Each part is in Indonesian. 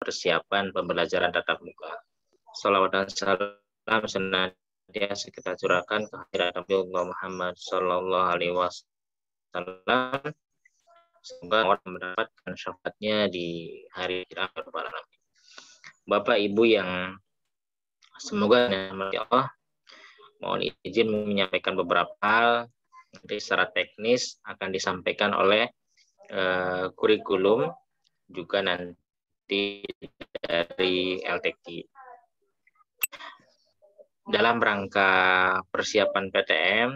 persiapan pembelajaran tatap muka. Salawat dan salam senantiasa kita curahkan kehadirat Nabi Muhammad Sallallahu Alaihi Wasallam. Semoga orang mendapatkan syafaatnya di hari akhir malam. Bapak Ibu yang semoga dirahmati Allah, mohon izin menyampaikan beberapa hal. Nanti secara teknis akan disampaikan oleh kurikulum juga nanti dari LTQ. Dalam rangka persiapan PTM,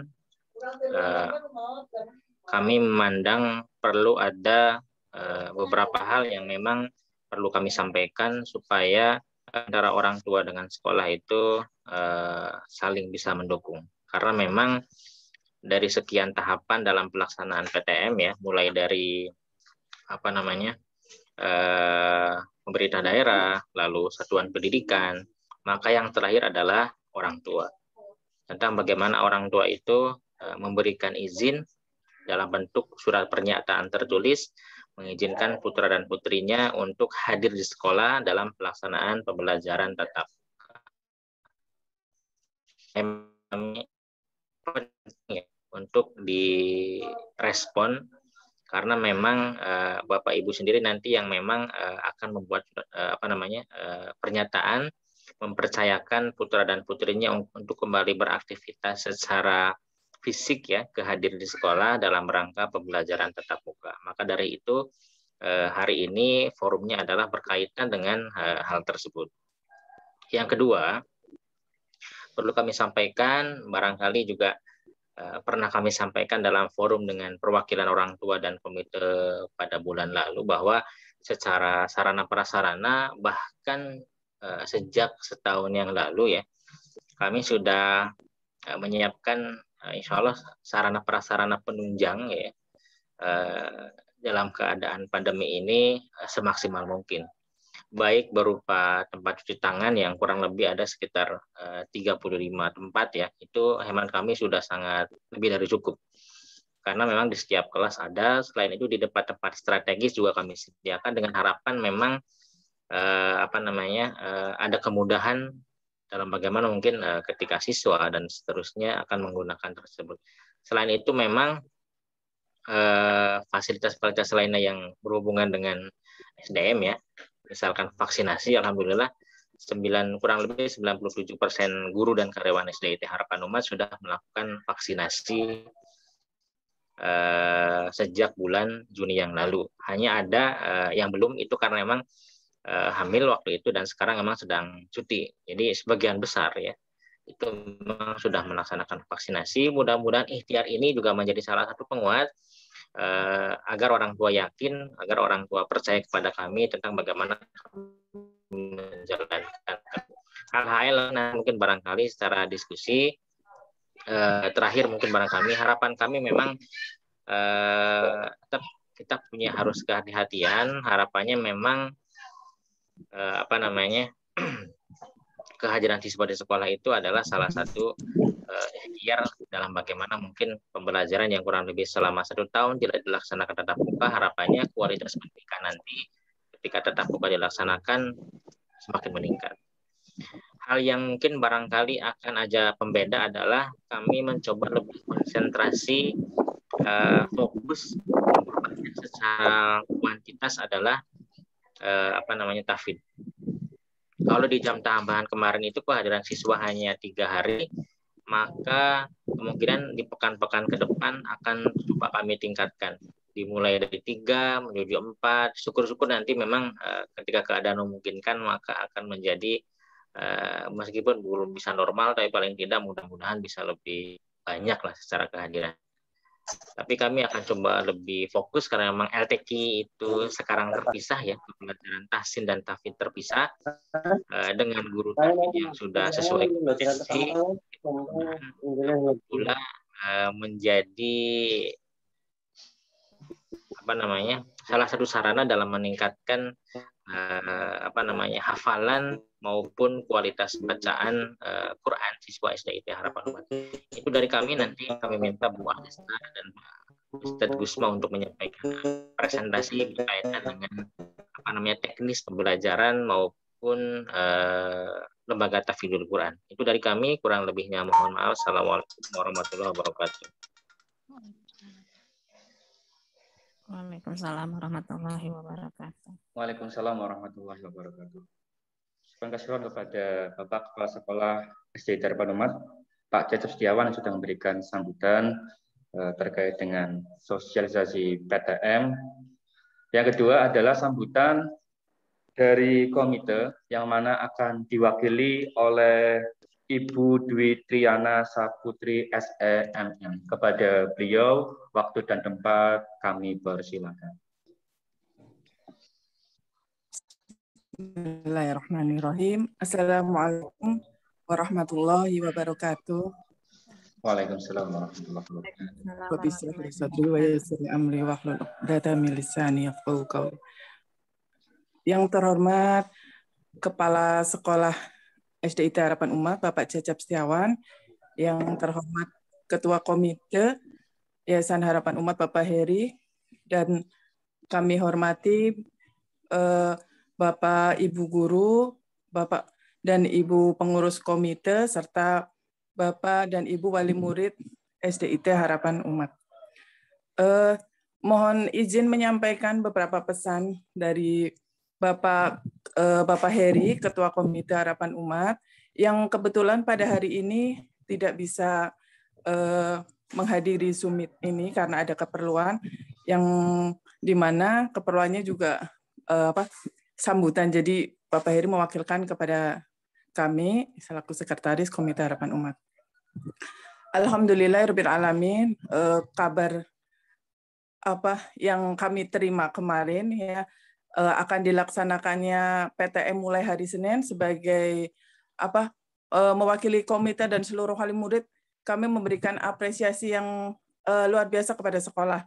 kami memandang perlu ada beberapa hal yang memang perlu kami sampaikan supaya antara orang tua dengan sekolah itu saling bisa mendukung. Karena memang dari sekian tahapan dalam pelaksanaan PTM ya, mulai dari pemerintah daerah, lalu satuan pendidikan, maka yang terakhir adalah orang tua. Tentang bagaimana orang tua itu memberikan izin dalam bentuk surat pernyataan tertulis mengizinkan putra dan putrinya untuk hadir di sekolah dalam pelaksanaan pembelajaran tatap muka. Penting untuk direspon karena memang Bapak Ibu sendiri nanti yang memang akan membuat pernyataan mempercayakan putra dan putrinya untuk kembali beraktivitas secara fisik ya, kehadir di sekolah dalam rangka pembelajaran tatap muka. Maka dari itu hari ini forumnya adalah berkaitan dengan hal tersebut. Yang kedua, perlu kami sampaikan, barangkali juga pernah kami sampaikan dalam forum dengan perwakilan orang tua dan komite pada bulan lalu bahwa secara sarana prasarana bahkan sejak setahun yang lalu ya, kami sudah menyiapkan insya Allah sarana prasarana penunjang ya dalam keadaan pandemi ini semaksimal mungkin. Baik berupa tempat cuci tangan yang kurang lebih ada sekitar 35 tempat ya, itu hemat kami sudah sangat lebih dari cukup. Karena memang di setiap kelas ada, selain itu di tempat-tempat strategis juga kami sediakan dengan harapan memang ada kemudahan dalam bagaimana mungkin ketika siswa dan seterusnya akan menggunakan tersebut. Selain itu memang fasilitas-fasilitas lainnya yang berhubungan dengan SDM ya, misalkan vaksinasi, alhamdulillah kurang lebih 97% guru dan karyawan SDIT Harapan Umat sudah melakukan vaksinasi sejak bulan Juni yang lalu. Hanya ada yang belum, itu karena memang hamil waktu itu dan sekarang memang sedang cuti. Jadi sebagian besar ya itu memang sudah melaksanakan vaksinasi. Mudah-mudahan ikhtiar ini juga menjadi salah satu penguat agar orang tua yakin, agar orang tua percaya kepada kami tentang bagaimana menjalankan hal-hal. Nah, mungkin barangkali secara diskusi terakhir mungkin barangkali harapan kami memang tetap kita punya harus kehati-hatian. Harapannya memang kehadiran siswa di sekolah itu adalah salah satu ikhtiar dalam bagaimana mungkin pembelajaran yang kurang lebih selama 1 tahun tidak dilaksanakan tatap muka. Harapannya kualitas pendidikan nanti ketika tatap muka dilaksanakan semakin meningkat. Hal yang mungkin barangkali akan aja pembeda adalah kami mencoba lebih konsentrasi fokus secara kuantitas adalah tahfidz. Kalau di jam tambahan kemarin itu kehadiran siswa hanya 3 hari, maka kemungkinan di pekan-pekan ke depan akan coba kami tingkatkan. Dimulai dari 3 menuju 4, syukur-syukur nanti memang ketika keadaan memungkinkan maka akan menjadi meskipun belum bisa normal, tapi paling tidak mudah-mudahan bisa lebih banyak lah secara kehadiran. Tapi kami akan coba lebih fokus karena memang LTQ itu sekarang terpisah ya, pembelajaran tahsin dan tahfidz terpisah dengan guru tahfidz yang sudah sesuai kompetensi pula menjadi salah satu sarana dalam meningkatkan hafalan maupun kualitas bacaan Quran siswa SDIT Harapan Umat. Itu dari kami, nanti kami minta Bu Anista dan Ustadz Gusma untuk menyampaikan presentasi berkaitan dengan teknis pembelajaran maupun lembaga tahfidzul Quran. Itu dari kami, kurang lebihnya mohon maaf. Assalamualaikum warahmatullahi wabarakatuh. Waalaikumsalam warahmatullahi wabarakatuh. Waalaikumsalam warahmatullahi wabarakatuh. Terima kasih kepada Bapak Kepala Sekolah SD Harapan Umat, Pak Cecep Setiawan yang sudah memberikan sambutan terkait dengan sosialisasi PTM. Yang kedua adalah sambutan dari komite yang mana akan diwakili oleh Ibu Dwi Triana Saputri SEMM. Kepada beliau, waktu dan tempat kami persilakan. Bismillahirrahmanirrahim. Assalamualaikum warahmatullahi wabarakatuh. Waalaikumsalam warahmatullahi wabarakatuh. Rabbi shrah li sadri wa yassir li amri wahlul 'uqdatam min lisani yafqahu qawli. Yang terhormat Kepala Sekolah SDIT Harapan Umat Bapak Cecep Setiawan, yang terhormat Ketua Komite Yayasan Harapan Umat Bapak Heri, dan kami hormati Bapak Ibu Guru, Bapak dan Ibu Pengurus Komite, serta Bapak dan Ibu Wali Murid SDIT Harapan Umat. Mohon izin menyampaikan beberapa pesan dari Bapak Heri, Ketua Komite Harapan Umat, yang kebetulan pada hari ini tidak bisa menghadiri summit ini karena ada keperluan, yang dimana keperluannya juga sambutan. Jadi Bapak Heri mewakilkan kepada kami selaku Sekretaris Komite Harapan Umat. Alhamdulillahirabbil alamin, kabar yang kami terima kemarin ya, akan dilaksanakannya PTM mulai hari Senin. Sebagai mewakili komite dan seluruh wali murid, kami memberikan apresiasi yang luar biasa kepada sekolah.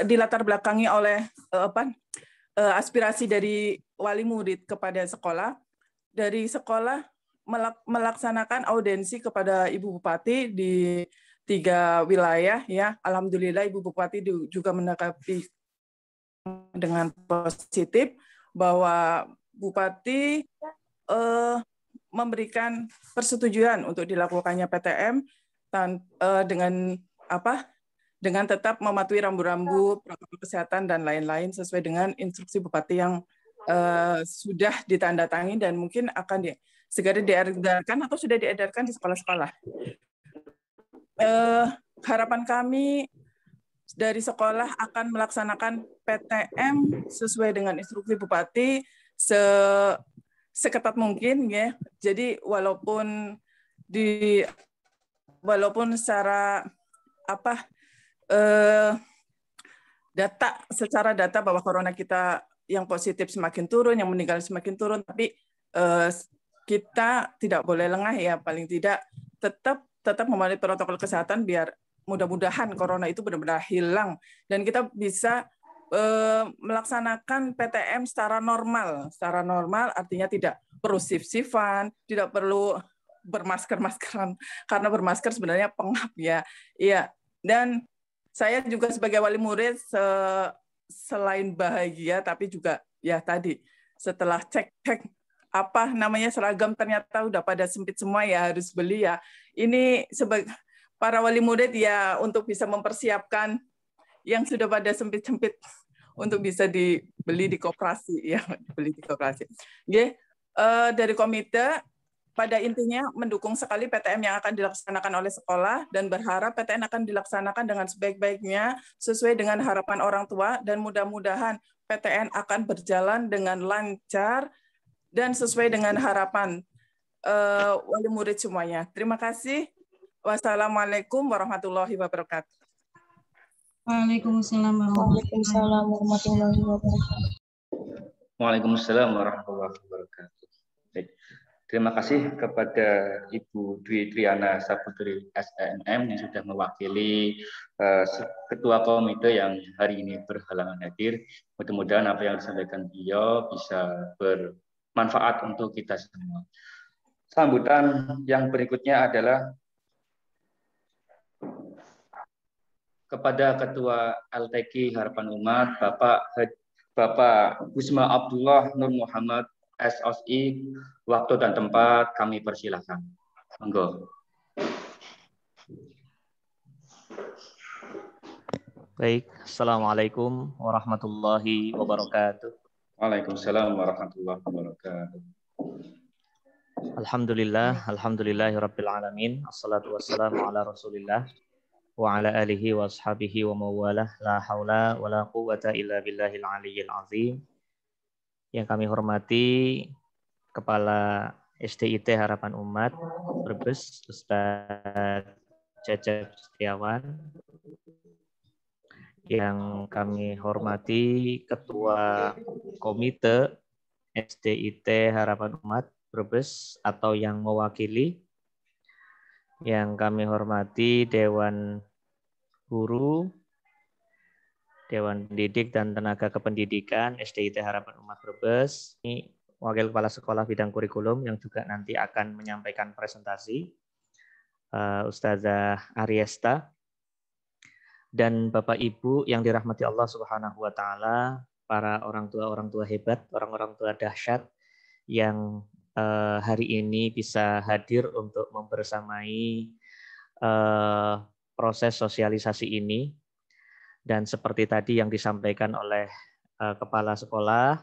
Dilatar belakangi oleh aspirasi dari wali murid kepada sekolah. Dari sekolah melaksanakan audensi kepada Ibu Bupati di 3 wilayah ya. Alhamdulillah Ibu Bupati juga menanggapi dengan positif bahwa Bupati memberikan persetujuan untuk dilakukannya PTM dengan tetap mematuhi rambu-rambu protokol kesehatan dan lain-lain sesuai dengan instruksi Bupati yang sudah ditandatangani dan mungkin akan segera diedarkan atau sudah diedarkan di sekolah-sekolah. Harapan kami dari sekolah akan melaksanakan PTM sesuai dengan instruksi Bupati seketat mungkin ya. Jadi walaupun secara secara data bahwa corona kita yang positif semakin turun, yang meninggal semakin turun, tapi kita tidak boleh lengah ya, paling tidak tetap mematuhi protokol kesehatan biar mudah-mudahan corona itu benar-benar hilang dan kita bisa melaksanakan PTM secara normal. Secara normal artinya tidak perlu shift-shiftan, tidak perlu bermasker-maskeran karena bermasker sebenarnya pengap ya. Iya. Dan saya juga sebagai wali murid selain bahagia tapi juga ya tadi setelah cek seragam ternyata udah pada sempit semua ya, harus beli ya. Ini sebagai para wali murid ya untuk bisa mempersiapkan yang sudah pada sempit-sempit untuk bisa dibeli di koperasi ya, beli di koperasi. Dari komite pada intinya mendukung sekali PTM yang akan dilaksanakan oleh sekolah dan berharap PTM akan dilaksanakan dengan sebaik-baiknya sesuai dengan harapan orang tua dan mudah-mudahan PTN akan berjalan dengan lancar dan sesuai dengan harapan wali murid semuanya. Terima kasih. Wassalamualaikum warahmatullahi wabarakatuh. Waalaikumsalam warahmatullahi wabarakatuh. Waalaikumsalam warahmatullahi wabarakatuh. Terima kasih kepada Ibu Dwi Triana Saputri SEMM yang sudah mewakili Ketua Komite yang hari ini berhalangan hadir. Mudah-mudahan apa yang disampaikan beliau bisa bermanfaat untuk kita semua. Sambutan yang berikutnya adalah kepada Ketua LTQ Harapan Umat, Bapak Gusma Abdullah Nur Muhammad SOSI, waktu dan tempat kami persilahkan. Monggo. Baik, Assalamualaikum warahmatullahi wabarakatuh. Waalaikumsalam warahmatullahi wabarakatuh. Alhamdulillahirabbil alamin. Assalatu wassalamu ala Rasulillah wa ala alihi wa ashabihi wa mawalah. La haula wala quwwata illa billahil aliyyil azim. Yang kami hormati Kepala SDIT Harapan Umat Brebes, Ustaz Cecep Setiawan. Yang kami hormati Ketua Komite SDIT Harapan Umat Brebes atau yang mewakili. Yang kami hormati Dewan Guru, Dewan Pendidik dan Tenaga Kependidikan SDIT Harapan Umat Brebes. Ini Wakil Kepala Sekolah Bidang Kurikulum yang juga nanti akan menyampaikan presentasi, Ustazah Ariesta. Dan Bapak Ibu yang dirahmati Allah Subhanahu wa taala, para orang tua hebat, orang-orang tua dahsyat yang hari ini bisa hadir untuk membersamai proses sosialisasi ini. Dan seperti tadi yang disampaikan oleh kepala sekolah,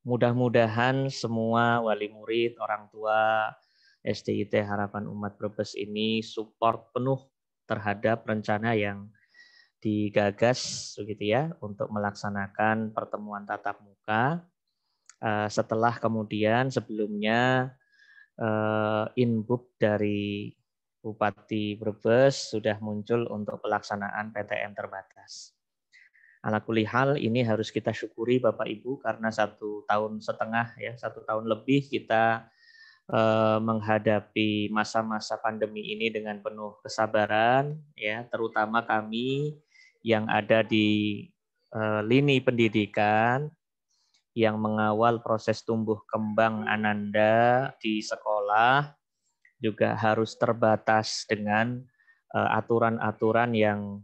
mudah-mudahan semua wali murid, orang tua SDIT Harapan Umat Brebes ini support penuh terhadap rencana yang digagas begitu ya untuk melaksanakan pertemuan tatap muka setelah kemudian sebelumnya input dari Bupati Brebes sudah muncul untuk pelaksanaan PTM terbatas. Ala kulli hal ini harus kita syukuri Bapak Ibu karena 1 tahun setengah ya, 1 tahun lebih kita menghadapi masa-masa pandemi ini dengan penuh kesabaran ya, terutama kami yang ada di lini pendidikan yang mengawal proses tumbuh kembang Ananda di sekolah juga harus terbatas dengan aturan-aturan yang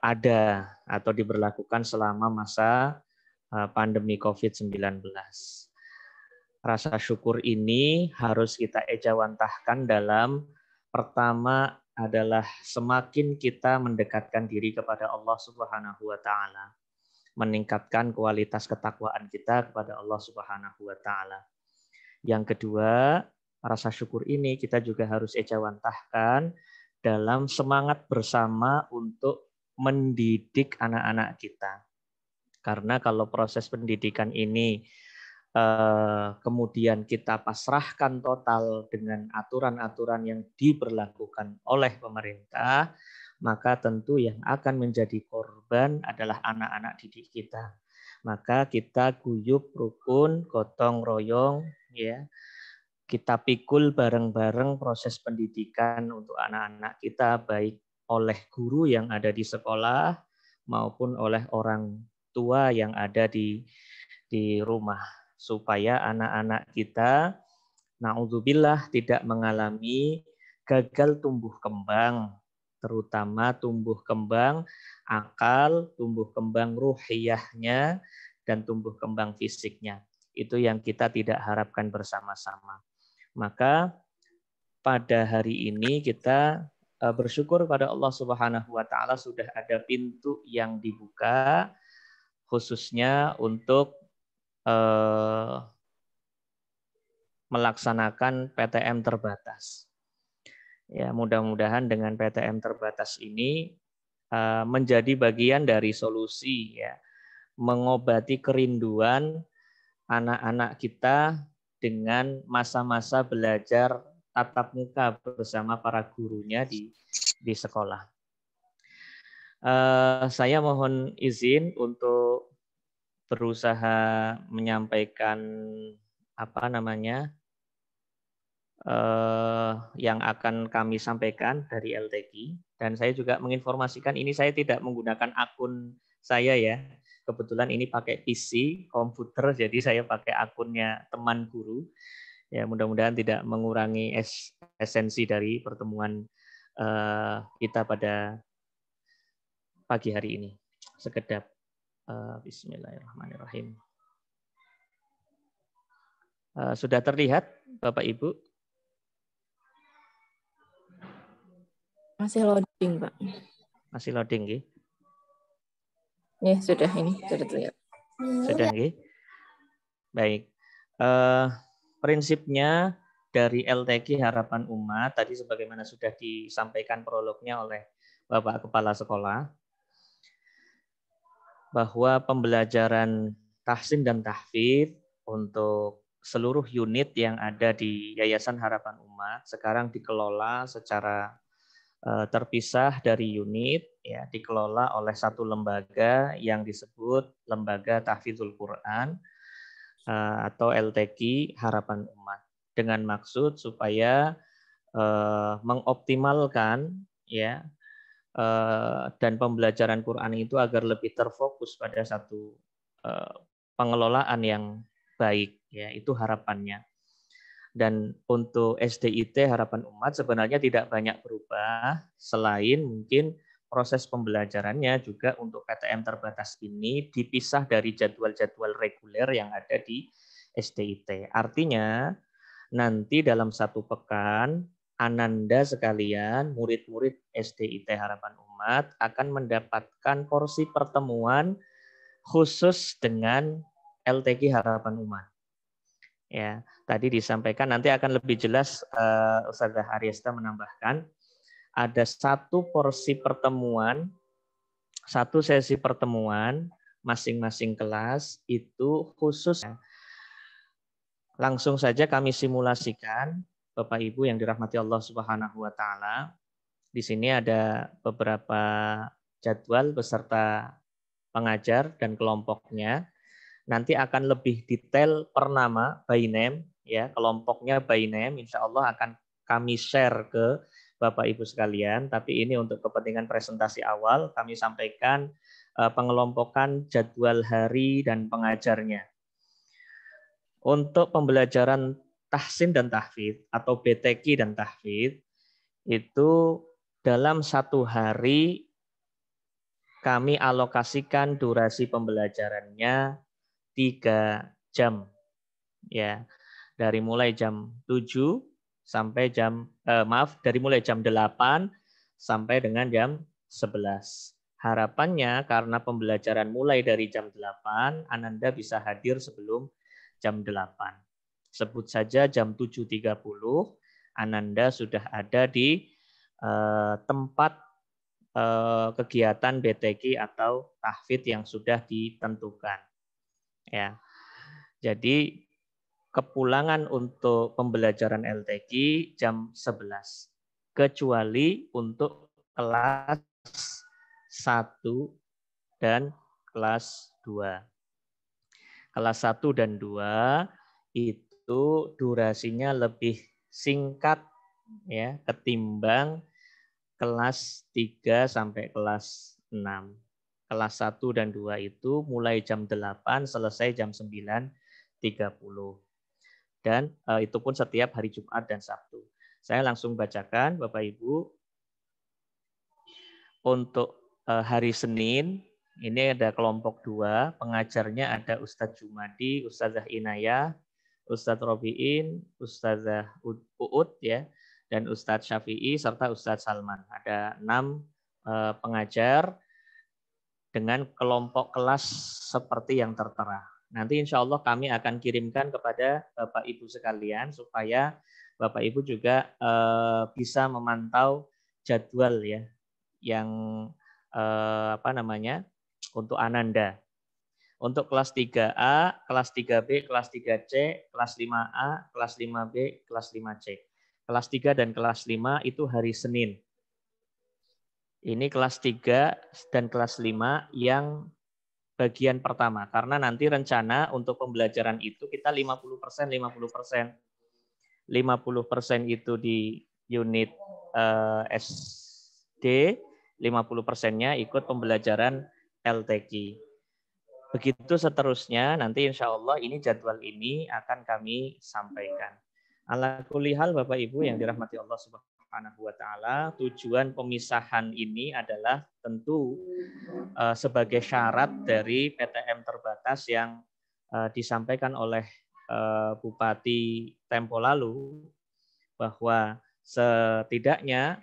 ada atau diberlakukan selama masa pandemi COVID-19. Rasa syukur ini harus kita ejawantahkan dalam pertama adalah semakin kita mendekatkan diri kepada Allah Subhanahu wa taala, meningkatkan kualitas ketakwaan kita kepada Allah Subhanahu wa taala. Yang kedua, rasa syukur ini kita juga harus ejawantahkan dalam semangat bersama untuk mendidik anak-anak kita. Karena kalau proses pendidikan ini kemudian kita pasrahkan total dengan aturan-aturan yang diberlakukan oleh pemerintah, maka tentu yang akan menjadi korban adalah anak-anak didik kita. Maka kita guyub rukun, gotong royong, ya, kita pikul bareng-bareng proses pendidikan untuk anak-anak kita, baik oleh guru yang ada di sekolah maupun oleh orang tua yang ada di rumah. Supaya anak-anak kita, na'udzubillah, tidak mengalami gagal tumbuh kembang, terutama tumbuh kembang akal, tumbuh kembang ruhiyahnya, dan tumbuh kembang fisiknya. Itu yang kita tidak harapkan bersama-sama. Maka pada hari ini kita bersyukur pada Allah Subhanahu wa taala sudah ada pintu yang dibuka khususnya untuk melaksanakan PTM terbatas. Ya, mudah-mudahan dengan PTM terbatas ini menjadi bagian dari solusi ya, mengobati kerinduan anak-anak kita dengan masa-masa belajar tatap muka bersama para gurunya di sekolah. Saya mohon izin untuk berusaha menyampaikan yang akan kami sampaikan dari LTQ, dan saya juga menginformasikan ini saya tidak menggunakan akun saya ya, kebetulan ini pakai PC komputer, jadi saya pakai akunnya teman guru ya, mudah-mudahan tidak mengurangi esensi dari pertemuan kita pada pagi hari ini. Sekedap. Bismillahirrahmanirrahim. Sudah terlihat Bapak Ibu? Masih loading, Pak. Masih loading, nggih? Ya, sudah terlihat. Sudah, nggih? Baik. Prinsipnya dari LTQ Harapan Umat tadi sebagaimana sudah disampaikan prolognya oleh Bapak Kepala Sekolah, bahwa pembelajaran tahsin dan tahfidz untuk seluruh unit yang ada di Yayasan Harapan Umat sekarang dikelola secara terpisah dari unit, ya, dikelola oleh satu lembaga yang disebut Lembaga Tahfidzul Quran atau LTQ Harapan Umat, dengan maksud supaya mengoptimalkan, ya, dan pembelajaran Quran itu agar lebih terfokus pada satu pengelolaan yang baik, ya, itu harapannya. Dan untuk SDIT Harapan Umat sebenarnya tidak banyak berubah, selain mungkin proses pembelajarannya juga untuk PTM terbatas ini dipisah dari jadwal-jadwal reguler yang ada di SDIT. Artinya nanti dalam satu pekan Ananda sekalian, murid-murid SDIT Harapan Umat akan mendapatkan porsi pertemuan khusus dengan LTQ Harapan Umat. Ya, tadi disampaikan, nanti akan lebih jelas Ustazah Aryesta menambahkan, ada satu porsi pertemuan, satu sesi pertemuan masing-masing kelas itu khusus. Langsung saja kami simulasikan, Bapak Ibu yang dirahmati Allah Subhanahu wa taala. Di sini ada beberapa jadwal beserta pengajar dan kelompoknya. Nanti akan lebih detail per nama, by name, ya, kelompoknya by name, insya Allah akan kami share ke Bapak Ibu sekalian. Tapi ini untuk kepentingan presentasi awal, kami sampaikan pengelompokan jadwal hari dan pengajarnya. Untuk pembelajaran tahsin dan tahfidz atau BTQ dan tahfidz itu dalam satu hari kami alokasikan durasi pembelajarannya 3 jam, ya, dari mulai jam 7 sampai dari mulai jam 8 sampai dengan jam 11. Harapannya karena pembelajaran mulai dari jam 8, Ananda bisa hadir sebelum jam 8. Sebut saja jam 7.30, Ananda sudah ada di tempat kegiatan BTQ atau tahfidz yang sudah ditentukan. Ya, jadi kepulangan untuk pembelajaran LTQ jam 11, kecuali untuk kelas 1 dan kelas 2. Kelas 1 dan 2 itu durasinya lebih singkat, ya, ketimbang kelas 3 sampai kelas 6. Kelas 1 dan 2 itu mulai jam 8 selesai jam 9.30. Dan itu pun setiap hari Jumat dan Sabtu. Saya langsung bacakan Bapak Ibu. Untuk hari Senin, ini ada kelompok 2, pengajarnya ada Ustadz Jumadi, Ustazah Inayah, Ustadz Robiin, Ustazah Uud, ya, dan Ustadz Syafi'i serta Ustadz Salman. Ada 6 pengajar dengan kelompok kelas seperti yang tertera. Nanti insya Allah kami akan kirimkan kepada Bapak Ibu sekalian supaya Bapak Ibu juga bisa memantau jadwal, ya, yang untuk Ananda. Untuk kelas 3A, kelas 3B, kelas 3C, kelas 5A, kelas 5B, kelas 5C. Kelas 3 dan kelas 5 itu hari Senin. Ini kelas 3 dan kelas 5 yang bagian pertama. Karena nanti rencana untuk pembelajaran itu kita 50%, 50%. 50% itu di unit SD, 50%-nya ikut pembelajaran LTQ. Begitu seterusnya, nanti insya Allah ini jadwal ini akan kami sampaikan. Ala kulli hal Bapak Ibu yang dirahmati Allah Subhanahu Subhanahu wa taala. Tujuan pemisahan ini adalah tentu sebagai syarat dari PTM terbatas yang disampaikan oleh Bupati tempo lalu, bahwa setidaknya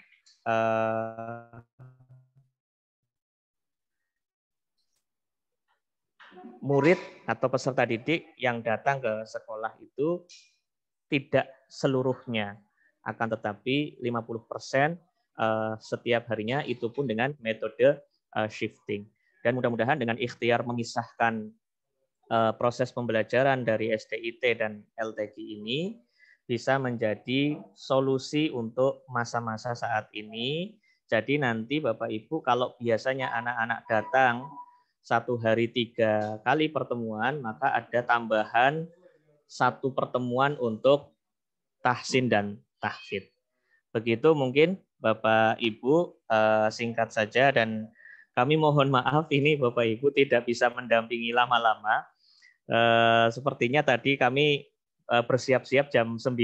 murid atau peserta didik yang datang ke sekolah itu tidak seluruhnya, akan tetapi 50% setiap harinya, itu pun dengan metode shifting. Dan mudah-mudahan dengan ikhtiar memisahkan proses pembelajaran dari STIT dan LTQ ini bisa menjadi solusi untuk masa-masa saat ini. Jadi nanti Bapak Ibu, kalau biasanya anak-anak datang 1 hari 3 kali pertemuan, maka ada tambahan 1 pertemuan untuk tahsin dan tahfidz. Begitu mungkin Bapak Ibu, singkat saja, dan kami mohon maaf ini Bapak Ibu tidak bisa mendampingi lama-lama. Sepertinya tadi kami bersiap-siap jam 9,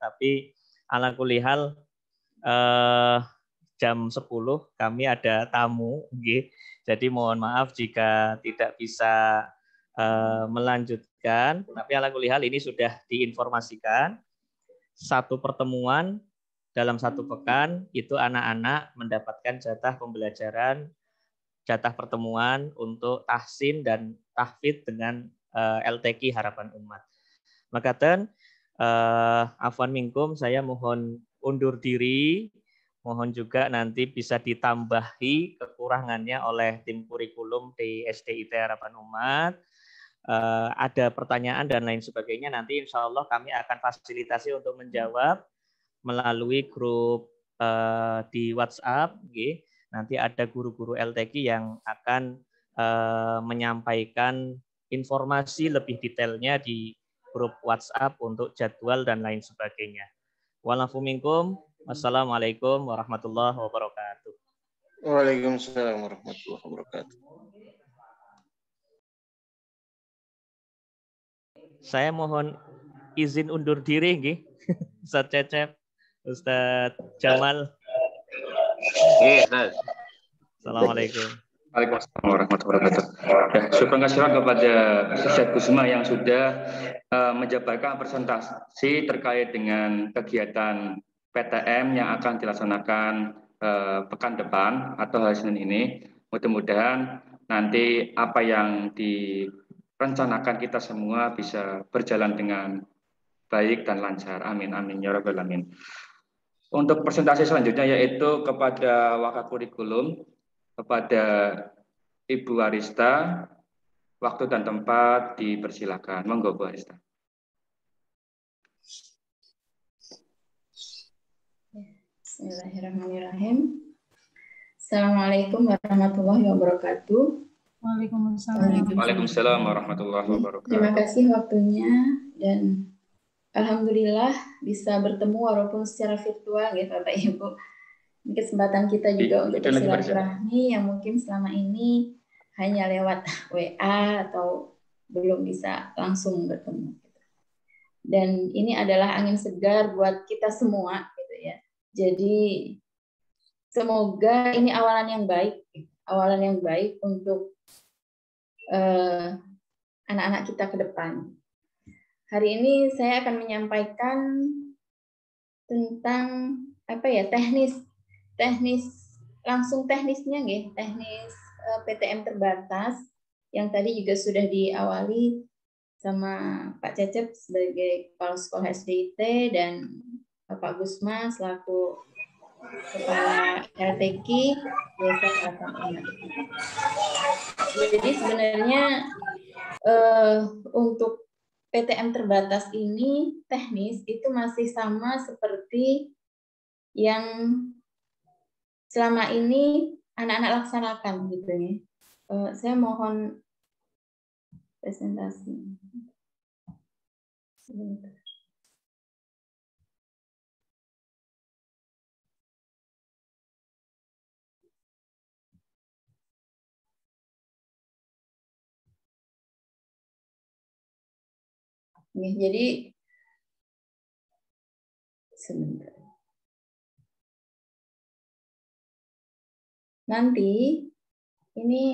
tapi ala kulihal jam 10 kami ada tamu, jadi mohon maaf jika tidak bisa melanjutkan, tapi ala kulihal ini sudah diinformasikan. 1 pertemuan dalam 1 pekan itu anak-anak mendapatkan jatah pembelajaran, jatah pertemuan untuk tahsin dan tahfidz dengan LTQ Harapan Umat. Makaten afwan minkum, saya mohon undur diri. Mohon juga nanti bisa ditambahi kekurangannya oleh tim kurikulum di STIT Harapan Umat. Ada pertanyaan dan lain sebagainya, nanti insya Allah kami akan fasilitasi untuk menjawab melalui grup di WhatsApp. Nanti ada guru-guru LTQ yang akan menyampaikan informasi lebih detailnya di grup WhatsApp untuk jadwal dan lain sebagainya. Walafu minkum. Wassalamualaikum warahmatullahi wabarakatuh. Waalaikumsalam warahmatullahi wabarakatuh. Saya mohon izin undur diri, nggih. Ustaz Cecep, Ustaz Jamal. Assalamualaikum. Waalaikumsalam warahmatullahi wabarakatuh. Ya, syukur kasihan kepada Ustaz Kusuma yang sudah menjabarkan presentasi terkait dengan kegiatan PTM yang akan dilaksanakan pekan depan atau hari Senin ini. Mudah-mudahan nanti apa yang direncanakan kita semua bisa berjalan dengan baik dan lancar. Amin, amin, ya rabbal alamin. Untuk presentasi selanjutnya yaitu kepada Wakakurikulum, kepada Ibu Arista, waktu dan tempat dipersilakan. Monggo Bu Arista. Bismillahirrahmanirrahim. Assalamualaikum warahmatullahi wabarakatuh. Waalaikumsalam warahmatullahi wabarakatuh. Terima kasih waktunya, dan alhamdulillah bisa bertemu walaupun secara virtual ya Bapak Ibu. Ini kesempatan kita juga untuk bersilaturahmi yang mungkin selama ini hanya lewat WA atau belum bisa langsung bertemu. Dan ini adalah angin segar buat kita semua gitu ya. Jadi semoga ini awalan yang baik untuk anak-anak kita ke depan. Hari ini saya akan menyampaikan tentang teknisnya nggih, teknis PTM terbatas yang tadi juga sudah diawali sama Pak Cecep sebagai Kepala Sekolah SDIT dan Bapak Gusma selaku Kepala LTQ Desa Harapan Umat. Jadi sebenarnya untuk PTM terbatas ini teknis itu masih sama seperti yang selama ini anak-anak laksanakan gitu ya. Saya mohon presentasi. Sebentar. Jadi sebentar. nanti ini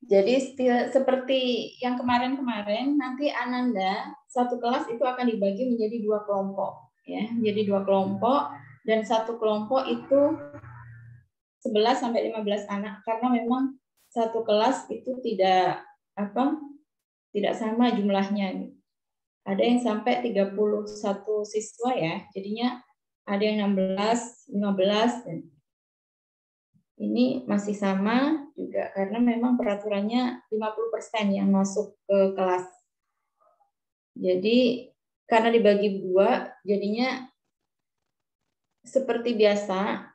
jadi seperti yang kemarin-kemarin, nanti Ananda satu kelas itu akan dibagi menjadi 2 kelompok, ya. Jadi 2 kelompok dan satu kelompok itu 11 sampai 15 anak karena memang satu kelas itu tidak sama jumlahnya. Ada yang sampai 31 siswa ya. Jadinya ada yang 16, 15 dan ini masih sama juga karena memang peraturannya 50% yang masuk ke kelas. Jadi karena dibagi 2, jadinya seperti biasa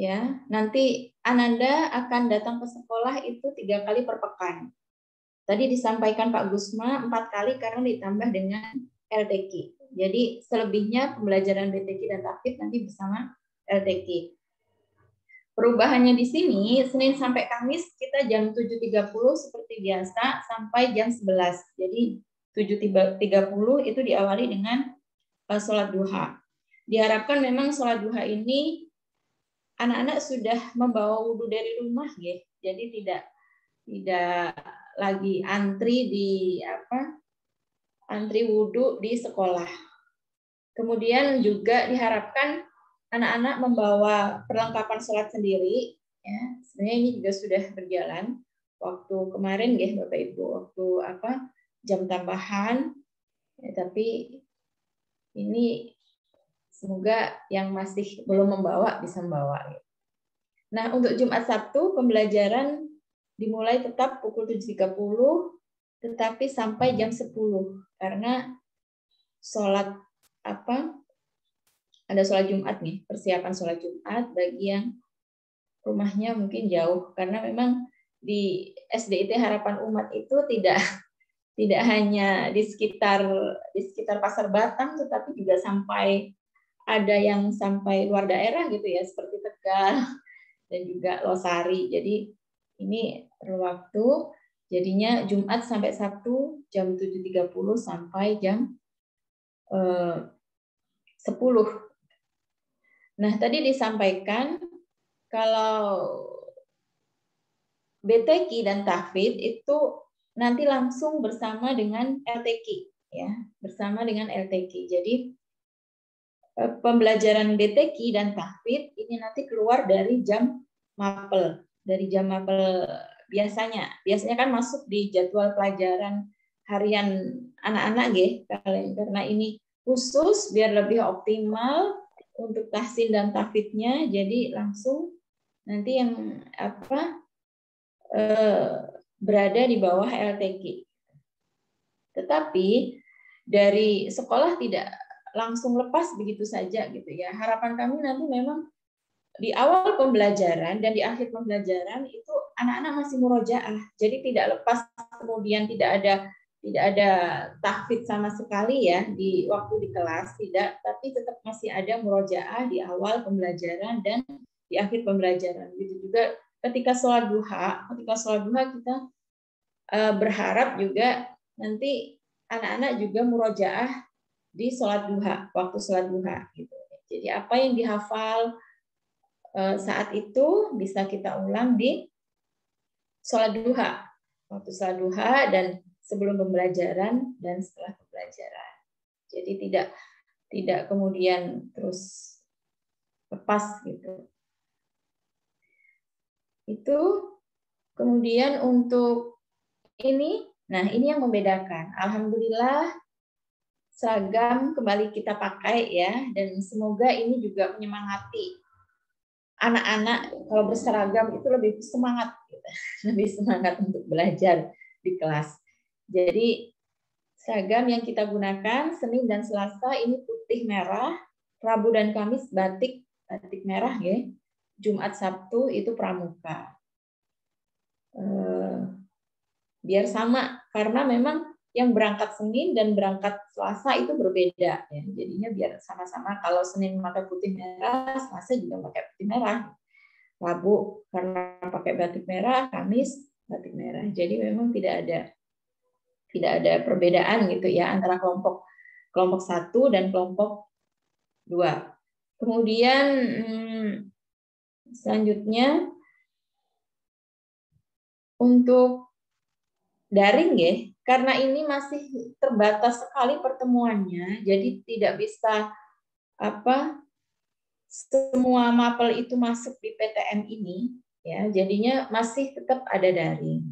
ya. Nanti Ananda akan datang ke sekolah itu 3 kali per pekan. Tadi disampaikan Pak Gusma 4 kali karena ditambah dengan LTQ. Jadi selebihnya pembelajaran BTQ dan Tahfidz nanti bersama LTQ. Perubahannya di sini, Senin sampai Kamis kita jam 7.30 seperti biasa sampai jam 11. Jadi 7.30 itu diawali dengan sholat duha. Diharapkan memang sholat duha ini anak-anak sudah membawa wudhu dari rumah, ya. Jadi tidak lagi antri wudhu di sekolah. Kemudian juga diharapkan anak-anak membawa perlengkapan sholat sendiri. Ya, sebenarnya ini juga sudah berjalan waktu kemarin, ya Bapak Ibu, waktu jam tambahan. Ya, tapi ini semoga yang masih belum membawa bisa membawa. Nah, untuk Jumat Sabtu pembelajaran dimulai tetap pukul 7.30, tetapi sampai jam 10 karena sholat ada sholat Jumat nih, persiapan sholat Jumat bagi yang rumahnya mungkin jauh karena memang di SDIT Harapan Umat itu tidak hanya di sekitar Pasar Batang, tetapi juga sampai ada yang sampai luar daerah gitu ya, seperti Tegal dan juga Losari. Jadi ini perlu waktu. Jadinya Jumat sampai Sabtu jam 7.30 sampai jam 10. Nah, tadi disampaikan kalau BTQ dan Tahfidz itu nanti langsung bersama dengan LTQ, ya, bersama dengan LTQ. Jadi pembelajaran BTQ dan Tahfidz ini nanti keluar dari jam mapel, biasanya kan masuk di jadwal pelajaran harian anak-anak, karena ini khusus biar lebih optimal untuk tahsin dan tahfidznya, jadi langsung nanti yang berada di bawah LTQ. Tetapi dari sekolah tidak langsung lepas begitu saja gitu ya. Harapan kami nanti memang di awal pembelajaran dan di akhir pembelajaran itu anak-anak masih murojaah. Jadi tidak lepas kemudian tidak ada tahfidz sama sekali ya di waktu di kelas, tidak, tapi tetap masih ada murojaah di awal pembelajaran dan di akhir pembelajaran. Begitu juga ketika sholat duha kita berharap juga nanti anak-anak juga murojaah di sholat duha, waktu sholat duha gitu. Jadi apa yang dihafal saat itu bisa kita ulang di sholat duha, waktu sholat duha dan sebelum pembelajaran dan setelah pembelajaran. Jadi tidak kemudian terus lepas gitu. Itu kemudian untuk ini, nah ini yang membedakan. Alhamdulillah seragam kembali kita pakai ya, dan semoga ini juga menyemangati anak-anak kalau berseragam itu lebih semangat, gitu. Lebih semangat untuk belajar di kelas. Jadi seragam yang kita gunakan Senin dan Selasa ini putih merah, Rabu dan Kamis batik merah ya, Jumat Sabtu itu pramuka. Biar sama karena memang yang berangkat Senin dan berangkat Selasa itu berbeda ya. Jadinya biar sama-sama, kalau Senin pakai putih merah, Selasa juga pakai putih merah. Rabu karena pakai batik merah, Kamis batik merah. Jadi memang tidak ada perbedaan gitu ya antara kelompok 1 dan kelompok 2. Kemudian Selanjutnya untuk daring ya, karena ini masih terbatas sekali pertemuannya, jadi tidak bisa semua mapel itu masuk di PTM ini, ya, jadinya masih tetap ada daring.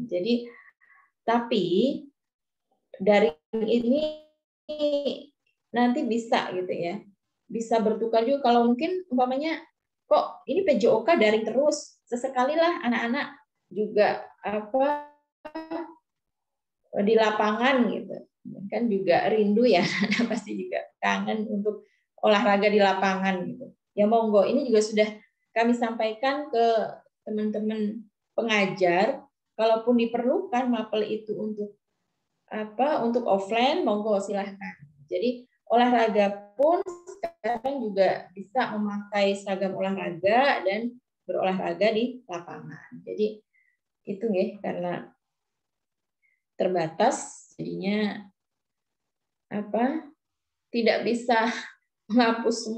Jadi, tapi daring ini nanti bisa gitu ya, bisa bertukar juga kalau mungkin umpamanya kok ini PJOK daring terus, sesekalilah anak-anak juga di lapangan gitu, kan juga rindu ya, pasti juga kangen untuk olahraga di lapangan gitu. Ya monggo, ini juga sudah kami sampaikan ke teman-teman pengajar, kalaupun diperlukan mapel itu untuk offline, monggo silahkan. Jadi olahraga pun sekarang juga bisa memakai seragam olahraga dan berolahraga di lapangan. Jadi itu ya, karena terbatas, jadinya tidak bisa menghapus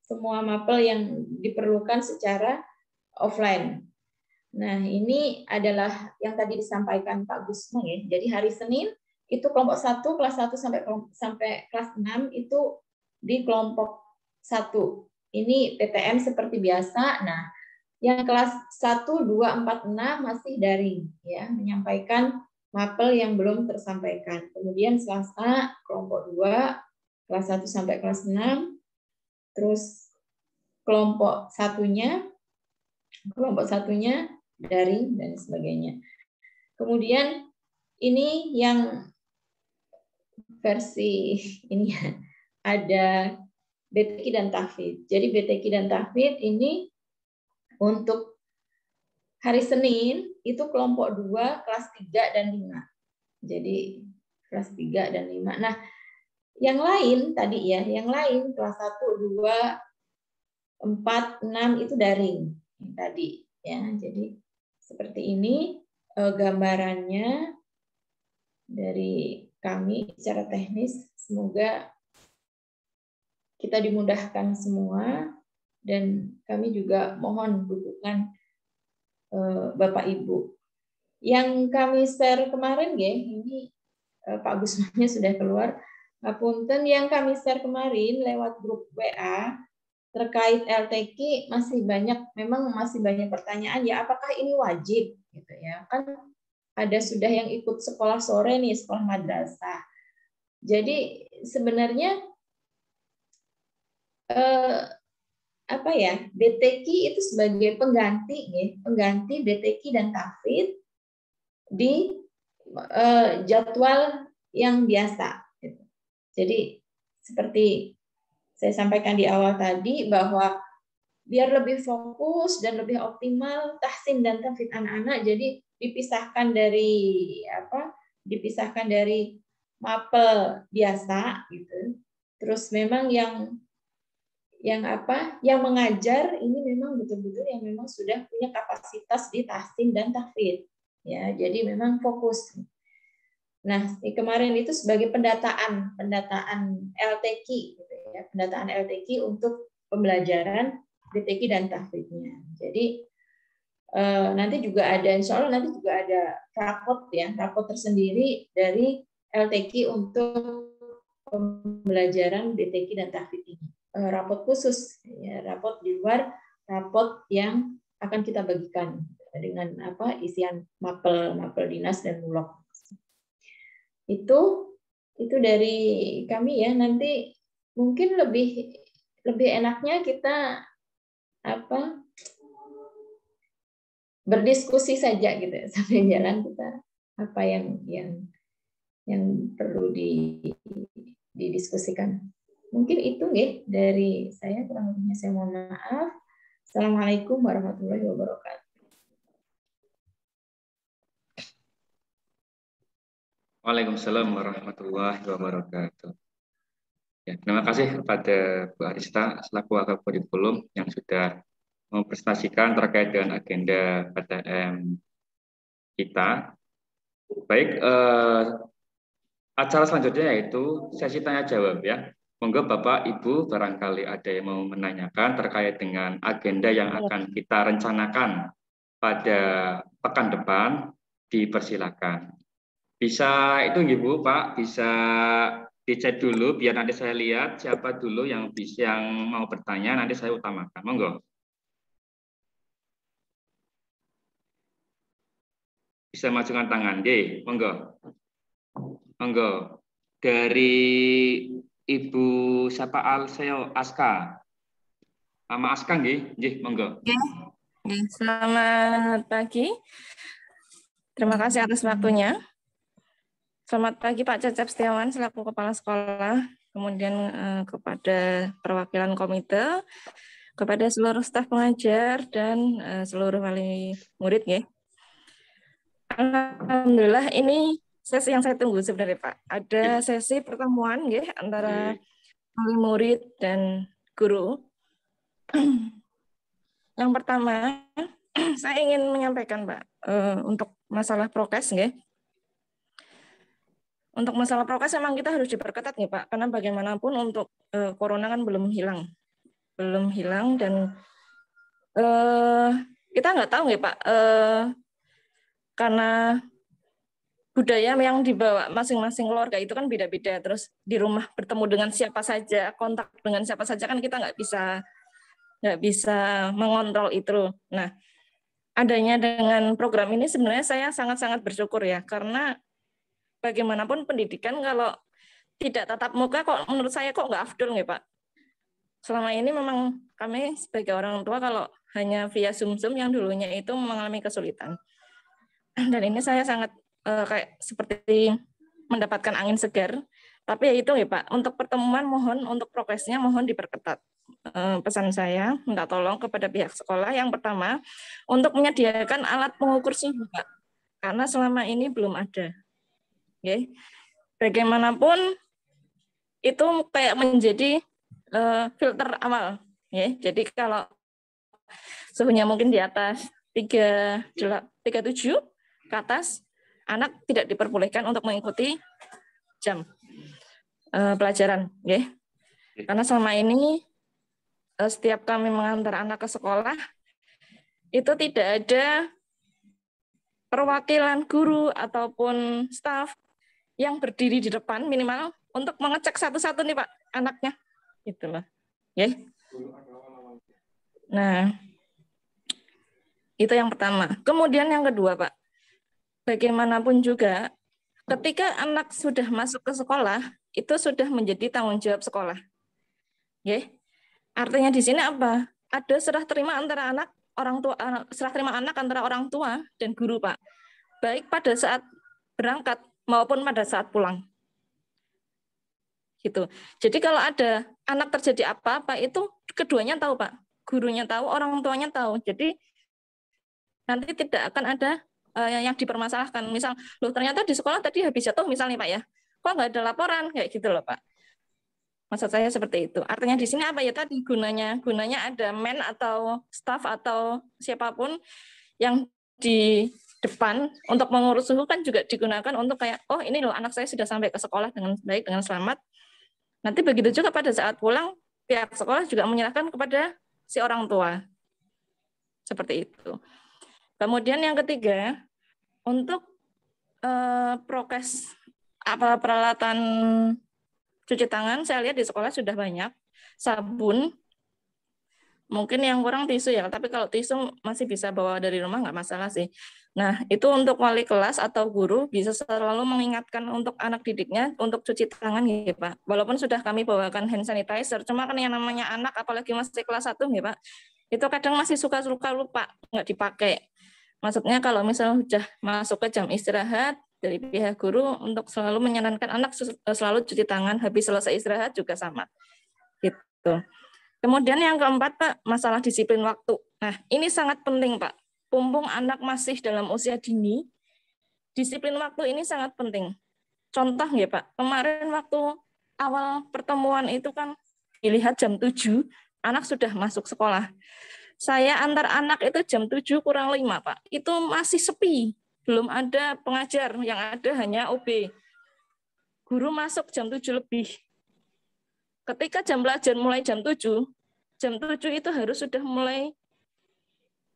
semua mapel yang diperlukan secara offline. Nah, ini adalah yang tadi disampaikan Pak Gusma ya. Jadi hari Senin itu kelompok 1 kelas 1 sampai kelas 6 itu di kelompok 1. Ini PTM seperti biasa. Nah, yang kelas 1, 2, 4, 6 masih daring ya, menyampaikan mapel yang belum tersampaikan. Kemudian Selasa kelompok 2 kelas 1 sampai kelas 6, terus kelompok satunya daring dan sebagainya. Kemudian ini yang versi ini ada BTQ dan tahfidz. Jadi BTQ dan tahfidz ini untuk hari Senin itu kelompok 2 kelas 3 dan 5. Jadi kelas 3 dan 5. Nah, yang lain tadi ya, yang lain kelas 1, 2, 4, 6 itu daring tadi ya. Jadi seperti ini gambarannya dari kami secara teknis. Semoga kita dimudahkan semua, dan kami juga mohon dukungan Bapak Ibu. Yang kami share kemarin ya, ini Pak Gusmannya sudah keluar. Ngapunten, yang kami share kemarin lewat grup WA terkait LTQ memang masih banyak pertanyaan ya, apakah ini wajib gitu ya. Kan ada sudah yang ikut sekolah sore nih, sekolah madrasah. Jadi sebenarnya BTQ itu sebagai pengganti BTQ dan tahfidz di jadwal yang biasa. Jadi seperti saya sampaikan di awal tadi, bahwa biar lebih fokus dan lebih optimal tahsin dan tahfidz anak-anak, jadi dipisahkan dari mapel biasa gitu. Terus memang yang mengajar ini memang betul-betul yang memang sudah punya kapasitas di tahsin dan tahfidz ya, jadi memang fokus. Nah, kemarin itu sebagai pendataan LTQ gitu ya, pendataan LTQ untuk pembelajaran BTQ dan tahfidznya. Jadi nanti juga ada, insya Allah nanti juga ada rapot tersendiri dari LTQ untuk pembelajaran BTQ dan tahfidz ini. Rapot khusus, ya, rapot di luar rapot yang akan kita bagikan dengan isian mapel dinas dan mulok. Itu dari kami ya. Nanti mungkin lebih enaknya kita berdiskusi saja gitu sambil jalan, kita apa yang perlu didiskusikan. Mungkin itu ya dari saya, kurang lebihnya saya mohon maaf. Assalamualaikum warahmatullahi wabarakatuh. Waalaikumsalam warahmatullahi wabarakatuh. Ya, terima kasih kepada Bu Arista selaku Wakil Kurikulum yang sudah mempresentasikan terkait dengan agenda PTM kita. Baik, acara selanjutnya yaitu sesi tanya jawab ya. Monggo Bapak Ibu barangkali ada yang mau menanyakan terkait dengan agenda yang akan kita rencanakan pada pekan depan, dipersilakan. Bisa itu Ibu Pak, bisa dicek dulu biar nanti saya lihat siapa dulu yang mau bertanya, nanti saya utamakan. Monggo. Bisa majukan tangan, G. Monggo. Monggo. Dari Ibu siapa Alseo Aska. Nama Aska nggih, nggih monggo. Selamat pagi. Terima kasih atas waktunya. Selamat pagi Pak Cecep Setiawan selaku Kepala Sekolah, kemudian kepada perwakilan komite, kepada seluruh staf pengajar dan seluruh wali murid nggih. Alhamdulillah ini sesi yang saya tunggu sebenarnya Pak. Ada sesi pertemuan nggih antara wali murid dan guru. Yang pertama, saya ingin menyampaikan Pak, untuk masalah prokes nggih. Untuk masalah prokes memang kita harus diperketat nih Pak, karena bagaimanapun untuk corona kan belum hilang dan kita nggak tahu nih Pak, karena budaya yang dibawa masing-masing keluarga itu kan beda-beda, terus di rumah bertemu dengan siapa saja, kontak dengan siapa saja kan kita nggak bisa mengontrol itu. Nah, adanya dengan program ini sebenarnya saya sangat-sangat bersyukur ya, karena bagaimanapun pendidikan kalau tidak tatap muka kok menurut saya kok nggak afdol nih Pak. Selama ini memang kami sebagai orang tua kalau hanya via Zoom yang dulunya itu mengalami kesulitan. Dan ini saya sangat kayak seperti mendapatkan angin segar. Tapi ya itu ya Pak, untuk pertemuan mohon untuk progresnya mohon diperketat. Pesan saya minta tolong kepada pihak sekolah yang pertama untuk menyediakan alat pengukur suhu Pak. Karena selama ini belum ada. Okay. Bagaimanapun itu kayak menjadi filter awal. Okay. Jadi kalau suhunya mungkin di atas 37 ke atas, anak tidak diperbolehkan untuk mengikuti jam pelajaran. Okay. Karena selama ini setiap kami mengantar anak ke sekolah, itu tidak ada perwakilan guru ataupun staf yang berdiri di depan minimal untuk mengecek satu-satu nih Pak anaknya, gitu loh, ya. Nah, itu yang pertama. Kemudian yang kedua Pak, bagaimanapun juga, ketika anak sudah masuk ke sekolah, itu sudah menjadi tanggung jawab sekolah, ya. Artinya di sini apa? Ada serah terima antara anak antara orang tua dan guru Pak, baik pada saat berangkat maupun pada saat pulang. Gitu. Jadi kalau ada anak terjadi apa-apa itu keduanya tahu Pak. Gurunya tahu, orang tuanya tahu. Jadi nanti tidak akan ada yang dipermasalahkan. Misal, loh ternyata di sekolah tadi habis jatuh misalnya Pak ya. Kok nggak ada laporan kayak gitu loh Pak. Maksud saya seperti itu. Artinya di sini apa ya tadi gunanya ada men atau staff atau siapapun yang di depan untuk mengurus suhu kan juga digunakan untuk kayak, oh ini loh anak saya sudah sampai ke sekolah dengan baik, dengan selamat. Nanti begitu juga pada saat pulang, pihak sekolah juga menyerahkan kepada si orang tua. Seperti itu. Kemudian yang ketiga, untuk prokes peralatan cuci tangan, saya lihat di sekolah sudah banyak. Sabun, mungkin yang kurang tisu ya, tapi kalau tisu masih bisa bawa dari rumah, nggak masalah sih. Nah, itu untuk wali kelas atau guru bisa selalu mengingatkan untuk anak didiknya untuk cuci tangan ya Pak. Walaupun sudah kami bawakan hand sanitizer, cuma kan yang namanya anak, apalagi masih kelas 1 ya Pak, itu kadang masih suka lupa, nggak dipakai. Maksudnya kalau misalnya sudah masuk ke jam istirahat, dari pihak guru untuk selalu menyarankan anak selalu cuci tangan, habis selesai istirahat juga sama. Gitu. Kemudian yang keempat Pak, masalah disiplin waktu. Nah, ini sangat penting Pak. Mumpung anak masih dalam usia dini, disiplin waktu ini sangat penting. Contoh ya Pak, kemarin waktu awal pertemuan itu kan dilihat jam 7, anak sudah masuk sekolah. Saya antar anak itu jam 7 kurang 5 Pak. Itu masih sepi, belum ada pengajar, yang ada hanya OB. Guru masuk jam 7 lebih. Ketika jam pelajaran mulai jam 7 itu harus sudah mulai,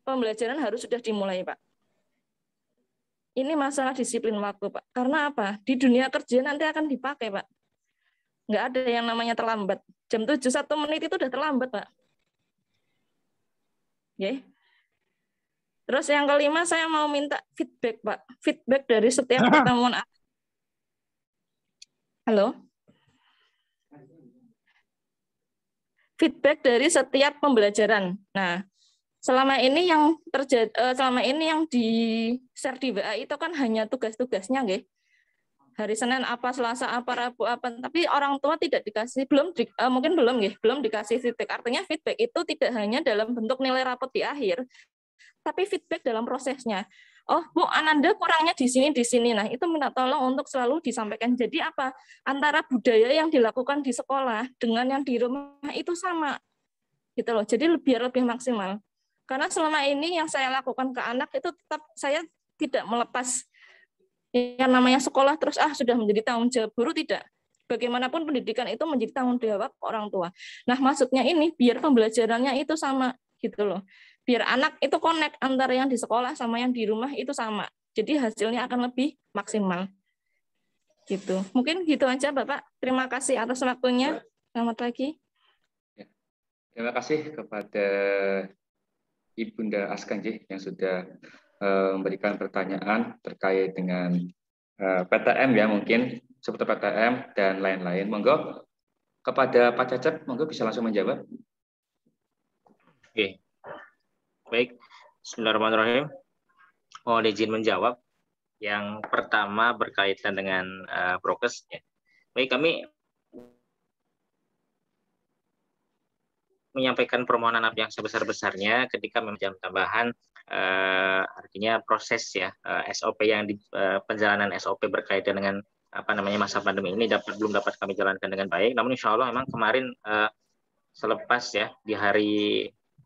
pembelajaran harus sudah dimulai, Pak. Ini masalah disiplin waktu, Pak. Karena apa? Di dunia kerja nanti akan dipakai, Pak. Nggak ada yang namanya terlambat. Jam 7, 1 menit itu udah terlambat, Pak. Oke. Terus yang kelima, saya mau minta feedback, Pak. Feedback dari setiap pertemuan. Halo? Feedback dari setiap pembelajaran. Nah, selama ini yang terjadi, selama ini yang di share di WA itu kan hanya tugas-tugasnya, nggih. Hari Senin apa, Selasa apa, Rabu apa, tapi orang tua tidak dikasih, mungkin belum, nggih, belum dikasih feedback. Artinya feedback itu tidak hanya dalam bentuk nilai rapot di akhir, tapi feedback dalam prosesnya. Oh, Bu, Ananda kurangnya di sini. Nah, itu minta tolong untuk selalu disampaikan. Jadi apa? Antara budaya yang dilakukan di sekolah dengan yang di rumah itu sama. Gitu loh. Jadi biar lebih maksimal. Karena selama ini yang saya lakukan ke anak itu tetap saya tidak melepas yang namanya sekolah terus sudah menjadi tanggung jawab guru, tidak. Bagaimanapun pendidikan itu menjadi tanggung jawab orang tua. Nah, maksudnya ini biar pembelajarannya itu sama gitu loh. Biar anak itu connect antara yang di sekolah sama yang di rumah itu sama. Jadi hasilnya akan lebih maksimal. Gitu. Mungkin gitu aja, Bapak. Terima kasih atas waktunya. Selamat pagi. Terima kasih kepada Ibunda Askanji yang sudah memberikan pertanyaan terkait dengan PTM ya, mungkin seputar PTM dan lain-lain. Monggo kepada Pak Cecep, monggo bisa langsung menjawab. Oke. Baik, bismillahirrahmanirrahim. Mohon izin menjawab. Yang pertama berkaitan dengan prokes. Ya. Baik, kami menyampaikan permohonan maaf yang sebesar-besarnya ketika jam tambahan, artinya proses ya SOP yang di penjalanan SOP berkaitan dengan masa pandemi ini belum dapat kami jalankan dengan baik. Namun insya Allah memang kemarin selepas ya di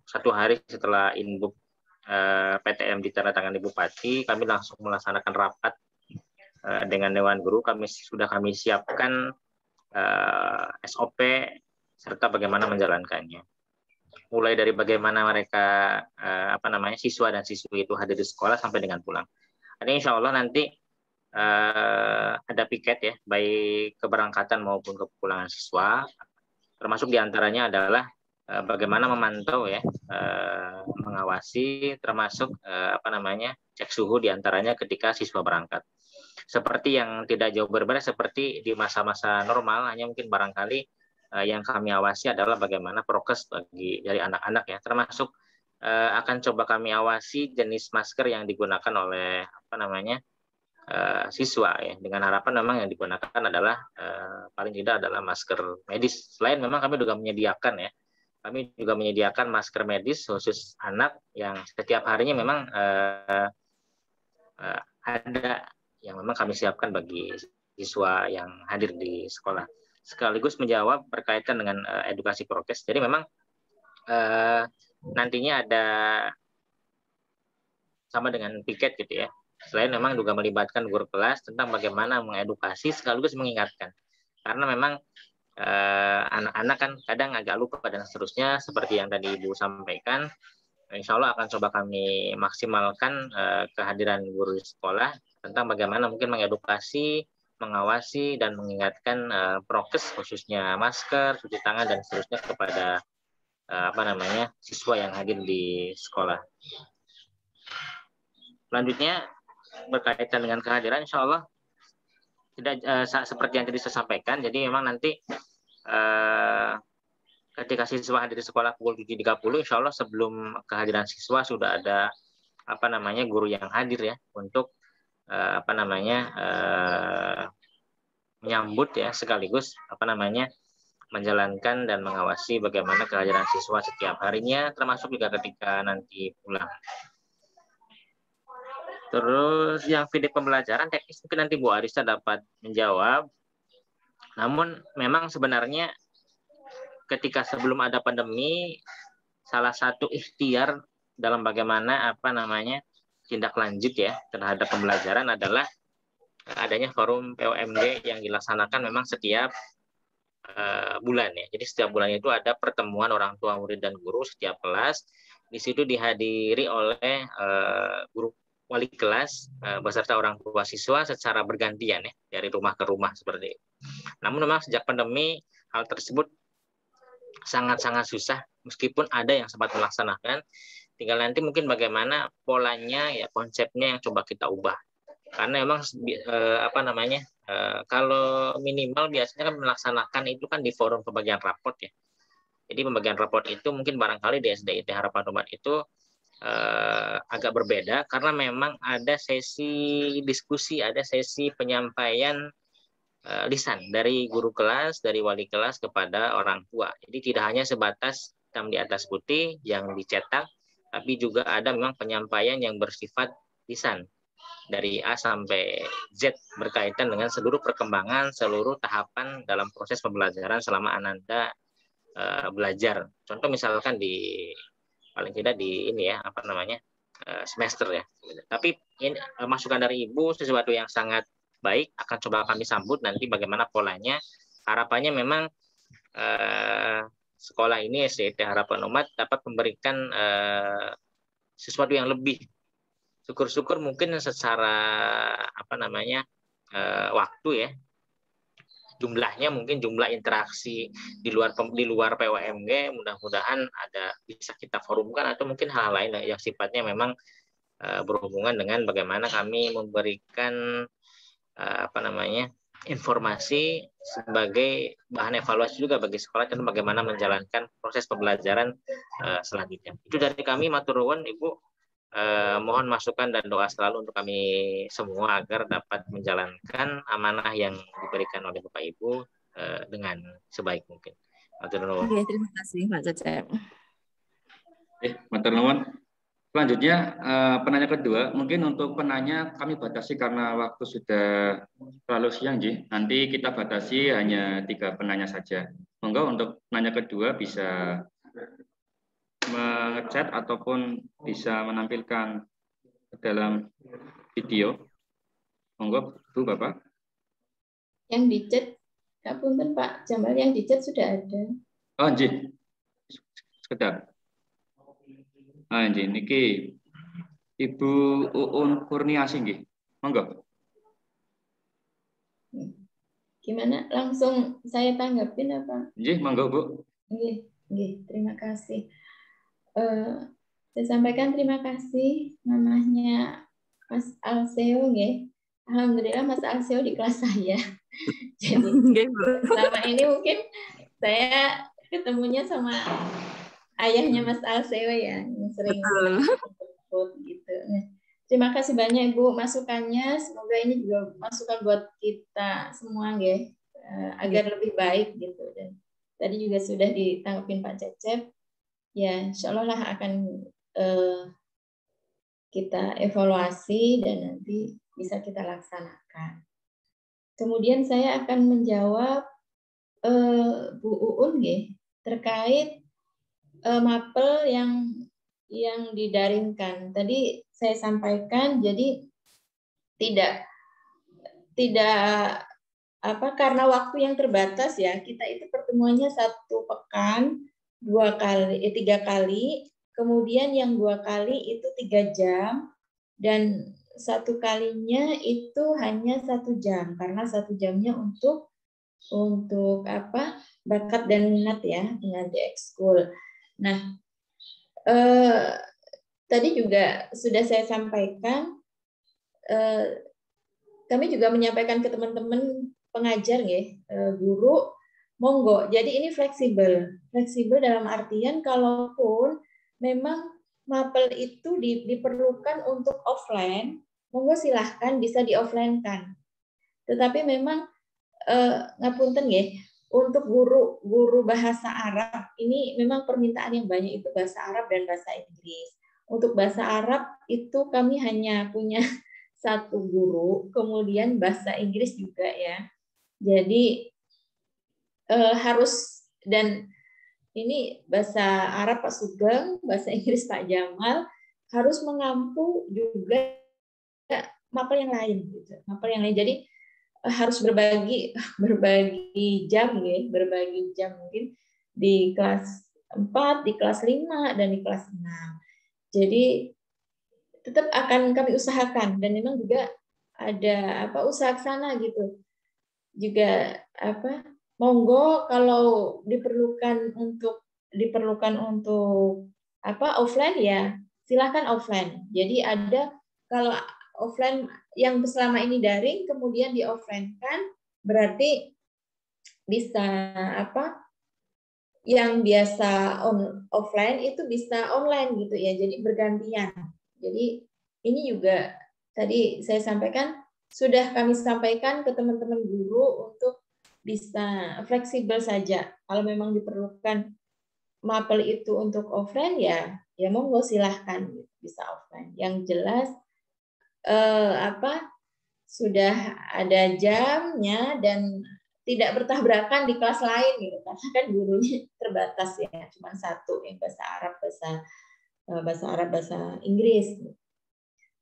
satu hari setelah inbuk PTM ditandatangani Bupati, kami langsung melaksanakan rapat dengan Dewan Guru. Kami siapkan SOP serta bagaimana menjalankannya. Mulai dari bagaimana mereka siswa dan siswi itu hadir di sekolah sampai dengan pulang. Ada insya Allah nanti ada piket ya, baik keberangkatan maupun kepulangan siswa. Termasuk diantaranya adalah bagaimana memantau ya, mengawasi, termasuk cek suhu diantaranya ketika siswa berangkat. Seperti yang tidak jauh berbeda seperti di masa-masa normal, hanya mungkin barangkali yang kami awasi adalah bagaimana prokes dari anak-anak ya, termasuk akan coba kami awasi jenis masker yang digunakan oleh siswa ya, dengan harapan memang yang digunakan adalah paling tidak adalah masker medis. Selain memang kami juga menyediakan ya, kami juga menyediakan masker medis khusus anak yang setiap harinya memang ada yang memang kami siapkan bagi siswa yang hadir di sekolah. Sekaligus menjawab berkaitan dengan edukasi prokes. Jadi memang nantinya ada sama dengan piket gitu ya. Selain memang juga melibatkan guru kelas tentang bagaimana mengedukasi sekaligus mengingatkan. Karena memang anak-anak kan kadang agak lupa dan seterusnya, seperti yang tadi Ibu sampaikan. Insya Allah akan coba kami maksimalkan kehadiran guru di sekolah tentang bagaimana mungkin mengedukasi, mengawasi dan mengingatkan prokes khususnya masker, cuci tangan dan seterusnya kepada siswa yang hadir di sekolah. Selanjutnya berkaitan dengan kehadiran, insya Allah tidak seperti yang tadi saya sampaikan. Jadi memang nanti ketika siswa hadir di sekolah pukul 7.30, insya Allah sebelum kehadiran siswa sudah ada guru yang hadir ya untuk menyambut ya, sekaligus menjalankan dan mengawasi bagaimana kehadiran siswa setiap harinya, termasuk juga ketika nanti pulang. Terus yang feedback pembelajaran teknis mungkin nanti Bu Arisa dapat menjawab. Namun memang sebenarnya ketika sebelum ada pandemi, salah satu ikhtiar dalam bagaimana tindak lanjut ya terhadap pembelajaran adalah adanya forum POMD yang dilaksanakan memang setiap bulan ya. Jadi setiap bulan itu ada pertemuan orang tua, murid, dan guru setiap kelas. Di situ dihadiri oleh guru wali kelas beserta orang tua siswa secara bergantian ya, dari rumah ke rumah seperti itu. Namun memang sejak pandemi hal tersebut sangat-sangat susah, meskipun ada yang sempat melaksanakan. Tinggal nanti mungkin bagaimana polanya ya, konsepnya yang coba kita ubah. Karena memang kalau minimal biasanya kan melaksanakan itu kan di forum pembagian raport ya. Jadi pembagian raport itu mungkin barangkali di SDIT Harapan Umat itu agak berbeda karena memang ada sesi diskusi, ada sesi penyampaian lisan dari guru kelas, dari wali kelas kepada orang tua. Jadi tidak hanya sebatas hitam di atas putih yang dicetak, tapi juga ada memang penyampaian yang bersifat lisan dari A sampai Z berkaitan dengan seluruh perkembangan, seluruh tahapan dalam proses pembelajaran selama Ananda belajar. Contoh misalkan paling tidak di ini ya, semester ya. Tapi ini masukan dari Ibu sesuatu yang sangat baik, akan coba kami sambut nanti bagaimana polanya. Harapannya memang sekolah ini SDIT Harapan Umat dapat memberikan sesuatu yang lebih. Syukur-syukur mungkin secara waktu ya, jumlahnya mungkin jumlah interaksi di luar PWMG mudah-mudahan bisa kita forumkan, atau mungkin hal lain yang sifatnya memang berhubungan dengan bagaimana kami memberikan informasi sebagai bahan evaluasi juga bagi sekolah dan bagaimana menjalankan proses pembelajaran selanjutnya. Itu dari kami, matur nuwun Ibu. Mohon masukan dan doa selalu untuk kami semua agar dapat menjalankan amanah yang diberikan oleh Bapak Ibu dengan sebaik mungkin. Matur nuwun. Oke, terima kasih Pak Cecep. Matur nuwun. Selanjutnya penanya kedua, mungkin untuk penanya kami batasi karena waktu sudah terlalu siang, Ji. Nanti kita batasi hanya 3 penanya saja. Monggo untuk penanya kedua bisa mengechat ataupun bisa menampilkan dalam video. Monggo, Bu, Bapak. Yang di chat, punten Pak Jamal, yang di chat sudah ada. Oh, nggih. Sekedar. Nggih, niki Ibu Uun Kurniasih nggih. Monggo. Gimana? Langsung saya tanggapin apa? Nggih, monggo, Bu. Nggih, terima kasih. Saya sampaikan terima kasih, namanya Mas Alseo nggih. Alhamdulillah Mas Alseo di kelas saya. Jadi selama ini mungkin saya ketemunya sama ayahnya Mas Alseo ya, yang sering ikut gitu. Nah, terima kasih banyak Ibu masukannya. Semoga ini juga masukan buat kita semua nggih, agar lebih baik gitu. Dan tadi juga sudah ditanggapin Pak Cecep. Ya, insya Allah lah akan kita evaluasi dan nanti bisa kita laksanakan. Kemudian saya akan menjawab Bu Uun terkait mapel yang didaringkan. Tadi saya sampaikan, jadi tidak karena waktu yang terbatas ya, kita itu pertemuannya 1 pekan. 3 kali, kemudian yang 2 kali itu 3 jam, dan 1 kalinya itu hanya 1 jam, karena 1 jamnya untuk bakat dan minat ya, dengan di ekskul. Nah, tadi juga sudah saya sampaikan, kami juga menyampaikan ke teman-teman pengajar guru, monggo. Jadi ini fleksibel dalam artian kalaupun memang mapel itu diperlukan untuk offline, monggo silahkan bisa di offline-kan. Tetapi memang ngapunten untuk guru bahasa Arab ini memang permintaan yang banyak itu bahasa Arab dan bahasa Inggris. Untuk bahasa Arab itu kami hanya punya 1 guru, kemudian bahasa Inggris juga ya. Jadi harus, dan ini bahasa Arab Pak Sugeng, bahasa Inggris Pak Jamal, harus mengampu juga mapel yang lain gitu. Mapel yang lain. Jadi harus berbagi jam ya, berbagi jam mungkin di kelas 4, di kelas 5 dan di kelas 6. Jadi tetap akan kami usahakan dan memang juga ada usaha ke sana gitu. Juga monggo kalau diperlukan untuk offline ya silahkan offline. Jadi ada kalau offline yang selama ini daring kemudian di offline kan berarti bisa yang biasa offline itu bisa online gitu ya. Jadi bergantian. Jadi ini juga tadi saya sampaikan sudah kami sampaikan ke teman-teman guru untuk bisa fleksibel saja. Kalau memang diperlukan mapel itu untuk offline ya monggo silahkan bisa offline. Yang jelas sudah ada jamnya dan tidak bertabrakan di kelas lain gitu karena kan gurunya terbatas ya cuma satu yang bahasa Arab bahasa Inggris.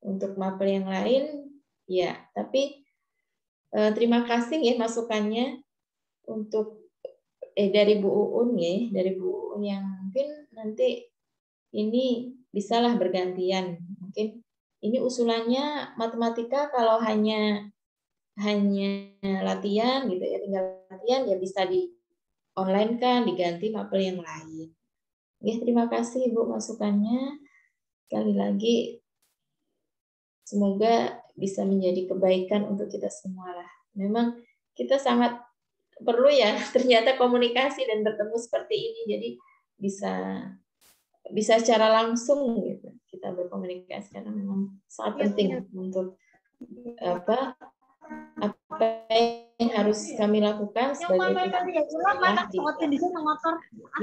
Untuk mapel yang lain ya tapi terima kasih ya masukannya untuk dari Bu Uun ya, dari Bu Uun yang mungkin nanti ini bisalah bergantian. Mungkin ini usulannya matematika kalau hanya latihan gitu ya, tinggal latihan ya bisa di online kan diganti mapel yang lain. Ya, terima kasih Ibu masukannya. Sekali lagi semoga bisa menjadi kebaikan untuk kita semua lah. Memang kita sangat perlu ya ternyata komunikasi dan bertemu seperti ini jadi bisa secara langsung gitu kita berkomunikasi karena memang sangat penting untuk apa yang harus kami lakukan sebagai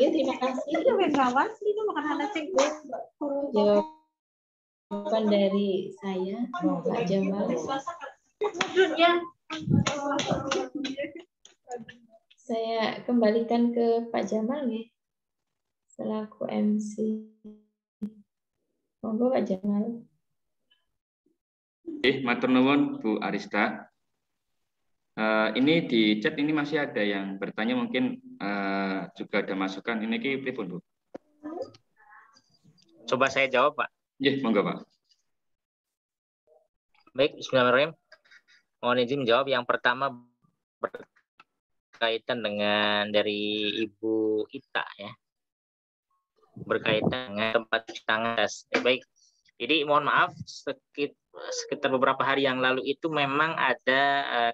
ya terima kasih jawaban dari saya Pak Jamal. Saya kembalikan ke Pak Jamal ya, selaku MC. Monggo Pak Jamal. Matur nuwun Bu Arista. Ini di chat ini masih ada yang bertanya mungkin juga ada masukan. Ini pripun Bu? Coba saya jawab Pak. Ya, monggo Pak. Baik, bismillahirrahmanirrahim. Mohon izin menjawab yang pertama berkaitan dengan dari Ibu Ita ya. Berkaitan dengan tempat cuci tangan. Baik. Jadi mohon maaf sekitar beberapa hari yang lalu itu memang ada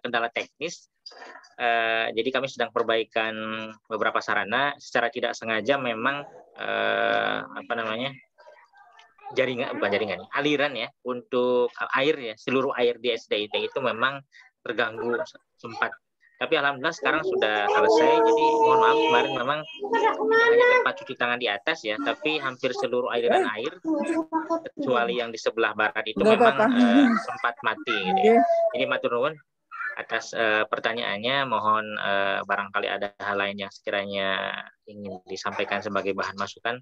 kendala teknis. Jadi kami sedang perbaikan beberapa sarana secara tidak sengaja memang aliran ya untuk air ya seluruh air di SDIT itu memang terganggu sempat. Tapi alhamdulillah sekarang sudah selesai. Jadi mohon maaf kemarin memang hanya tempat cuci tangan di atas ya, tapi hampir seluruh aliran air kecuali yang di sebelah barat itu memang sempat mati gitu ya. Jadi matur nuwun atas pertanyaannya. Mohon barangkali ada hal lain yang sekiranya ingin disampaikan sebagai bahan masukan,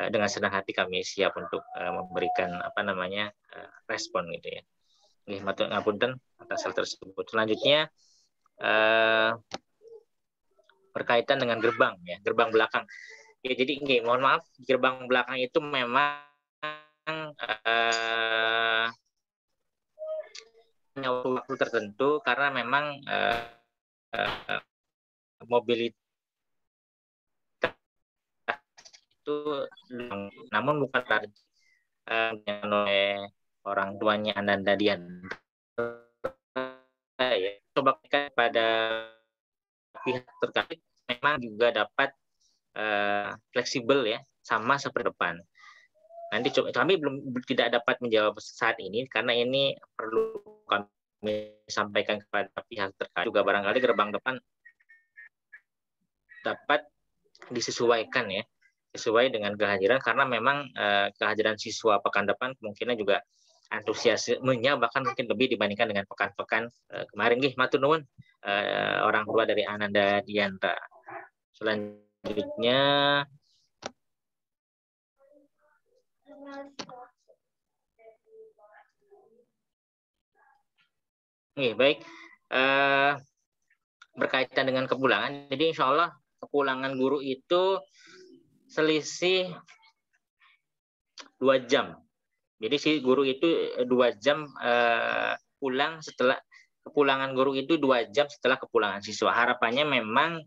dengan senang hati kami siap untuk memberikan respon gitu ya. Nggih, matur ngapunten atas hal tersebut. Selanjutnya berkaitan dengan gerbang ya, gerbang belakang. Ya, jadi nggih, mohon maaf, gerbang belakang itu memang waktu tertentu karena memang mobilitas itu namun bukan oleh orang tuanya Ananda Dian. Ya, coba pada pihak terkait memang juga dapat fleksibel ya, sama seperti depan. Nanti kami tidak dapat menjawab saat ini karena ini perlu kami sampaikan kepada pihak terkait juga. Barangkali gerbang depan dapat disesuaikan ya, sesuai dengan kehadiran karena memang kehadiran siswa pekan depan kemungkinan juga antusiasmenya bahkan mungkin lebih dibandingkan dengan pekan-pekan kemarin. Nggih, matur nuwun orang tua dari Ananda Dianta. Selanjutnya baik. berkaitan dengan kepulangan. Jadi insya Allah kepulangan guru itu selisih 2 jam. Jadi si guru itu 2 jam pulang setelah kepulangan guru itu 2 jam setelah kepulangan siswa. Harapannya memang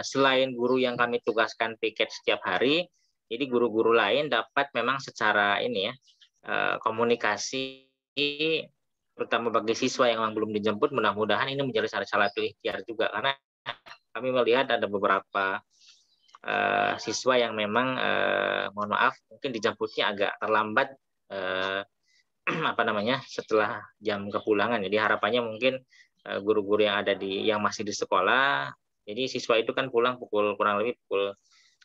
selain guru yang kami tugaskan piket setiap hari, jadi guru-guru lain dapat memang secara ini ya komunikasi, terutama bagi siswa yang belum dijemput. Mudah-mudahan ini menjadi salah satu ikhtiar juga, karena kami melihat ada beberapa siswa yang memang mohon maaf mungkin dijemputnya agak terlambat setelah jam kepulangan. Jadi harapannya mungkin guru-guru yang masih di sekolah, jadi siswa itu kan pulang kurang lebih pukul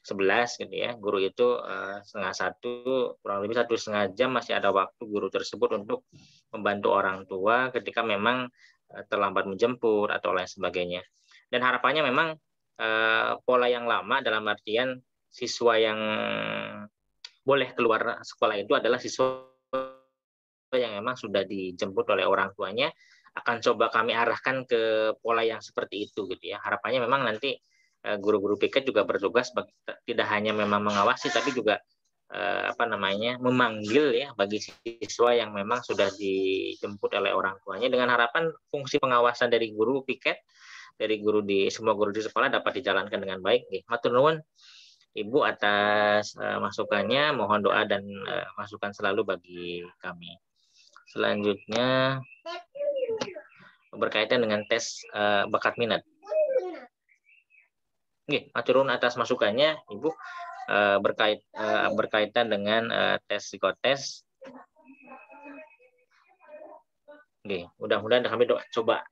11 gitu ya. Guru itu 12:30, kurang lebih 1,5 jam masih ada waktu guru tersebut untuk membantu orang tua ketika memang terlambat menjemput atau lain sebagainya. Dan harapannya memang pola yang lama dalam artian siswa yang boleh keluar sekolah itu adalah siswa yang memang sudah dijemput oleh orang tuanya, akan coba kami arahkan ke pola yang seperti itu gitu ya. Harapannya memang nanti guru-guru piket juga bertugas tidak hanya memang mengawasi, tapi juga memanggil ya bagi siswa yang memang sudah dijemput oleh orang tuanya, dengan harapan fungsi pengawasan dari guru piket, dari semua guru di sekolah dapat dijalankan dengan baik. Matur nuwun Ibu atas masukannya, mohon doa dan masukan selalu bagi kami. Selanjutnya berkaitan dengan tes bakat minat. Matur nuwun atas masukannya Ibu berkaitan dengan tes psikotes. Mudah-mudahan kami coba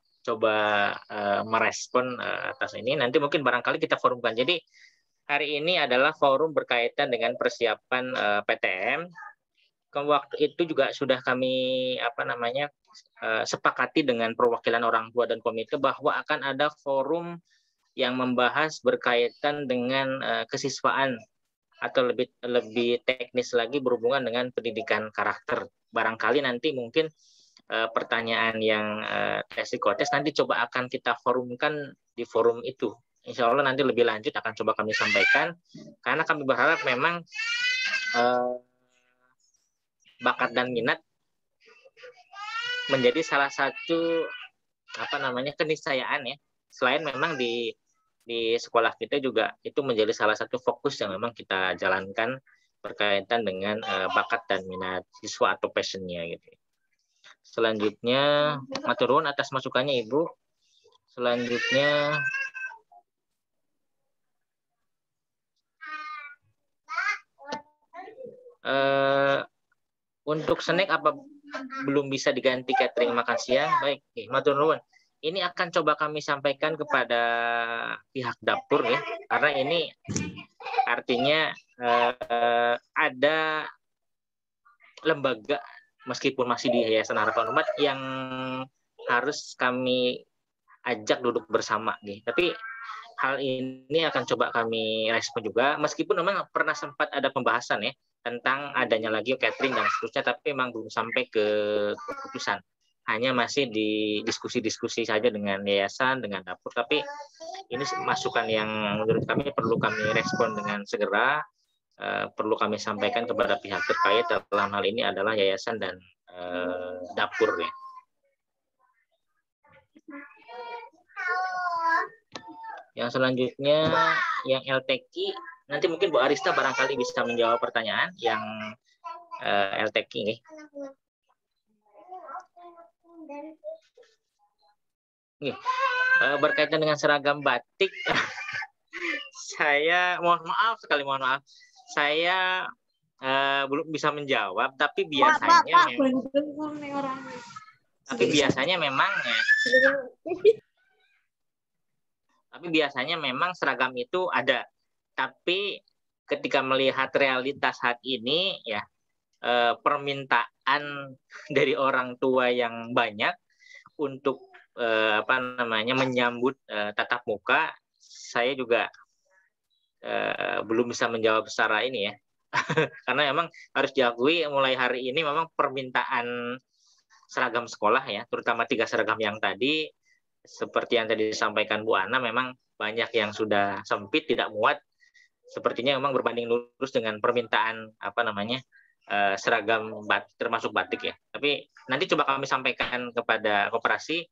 merespon atas ini. Nanti mungkin barangkali kita forumkan. Jadi hari ini adalah forum berkaitan dengan persiapan PTM. Waktu itu juga sudah kami sepakati dengan perwakilan orang tua dan komite bahwa akan ada forum yang membahas berkaitan dengan kesiswaan atau lebih teknis lagi berhubungan dengan pendidikan karakter. Barangkali nanti mungkin pertanyaan yang tes psikotes nanti coba akan kita forumkan di forum itu. Insya Allah nanti lebih lanjut akan coba kami sampaikan, karena kami berharap memang bakat dan minat menjadi salah satu keniscayaan ya. Selain memang di sekolah kita juga itu menjadi salah satu fokus yang memang kita jalankan berkaitan dengan bakat dan minat siswa atau passionnya gitu. Selanjutnya matur nuwun atas masukannya Ibu. Selanjutnya untuk snack apa belum bisa diganti catering makan siang? Baik, matur nuwun. Ini akan coba kami sampaikan kepada pihak dapur ya, karena ini artinya ada lembaga meskipun masih di Yayasan Harapan Umat yang harus kami ajak duduk bersama nih. Tapi hal ini akan coba kami respon juga, meskipun memang pernah sempat ada pembahasan ya tentang adanya lagi catering dan seterusnya, tapi memang belum sampai ke keputusan. Hanya masih di diskusi-diskusi saja dengan yayasan, dengan dapur. Tapi ini masukan yang menurut kami perlu kami respon dengan segera, perlu kami sampaikan kepada pihak terkait. Dalam hal ini adalah yayasan dan dapur ya. Yang selanjutnya yang LTQ, nanti mungkin Bu Arista barangkali bisa menjawab pertanyaan yang LTQ nih. Berkaitan dengan seragam batik, saya mohon maaf, saya belum bisa menjawab, tapi biasanya memang seragam itu ada. Tapi ketika melihat realitas saat ini ya, permintaan dari orang tua yang banyak untuk menyambut tatap muka, saya juga belum bisa menjawab secara ini ya. Karena memang harus diakui mulai hari ini memang permintaan seragam sekolah ya, terutama 3 seragam yang tadi seperti yang tadi disampaikan Bu Ana, memang banyak yang sudah sempit, tidak muat. Sepertinya memang berbanding lurus dengan permintaan seragam termasuk batik ya. Tapi nanti coba kami sampaikan kepada koperasi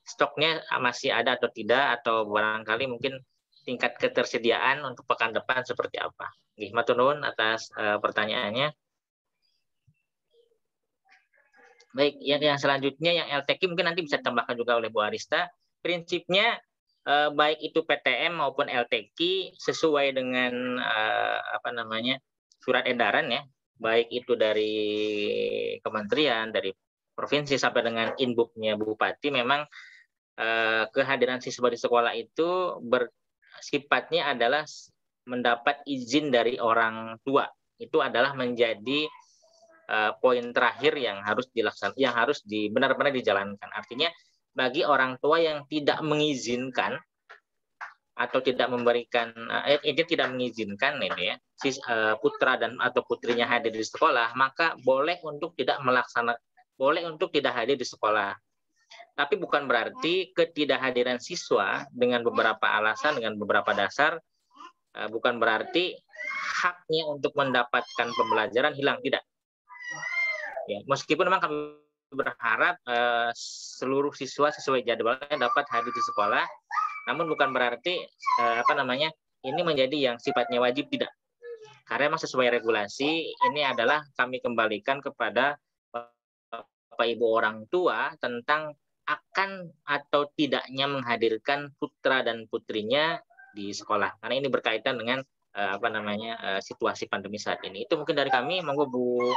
stoknya masih ada atau tidak, atau barangkali mungkin tingkat ketersediaan untuk pekan depan seperti apa. Matur nuwun atas pertanyaannya. Baik, yang selanjutnya yang LTQ mungkin nanti bisa ditambahkan juga oleh Bu Arista. Prinsipnya baik itu PTM maupun LTQ sesuai dengan surat edaran ya, baik itu dari kementerian, dari provinsi sampai dengan inbox-nya Bupati, memang kehadiran siswa di sekolah itu sifatnya adalah mendapat izin dari orang tua. Itu adalah menjadi poin terakhir yang harus benar-benar dijalankan. Artinya bagi orang tua yang tidak mengizinkan atau tidak memberikan putra atau putrinya hadir di sekolah, maka boleh untuk tidak hadir di sekolah. Tapi bukan berarti ketidakhadiran siswa dengan beberapa alasan, dengan beberapa dasar, bukan berarti haknya untuk mendapatkan pembelajaran hilang, tidak. Ya, meskipun memang kami berharap seluruh siswa sesuai jadwalnya dapat hadir di sekolah, namun bukan berarti ini menjadi yang sifatnya wajib, tidak. Karena memang sesuai regulasi ini adalah kami kembalikan kepada Bapak Ibu orang tua tentang akan atau tidaknya menghadirkan putra dan putrinya di sekolah. Karena ini berkaitan dengan situasi pandemi saat ini. Itu mungkin dari kami. Monggo Bu.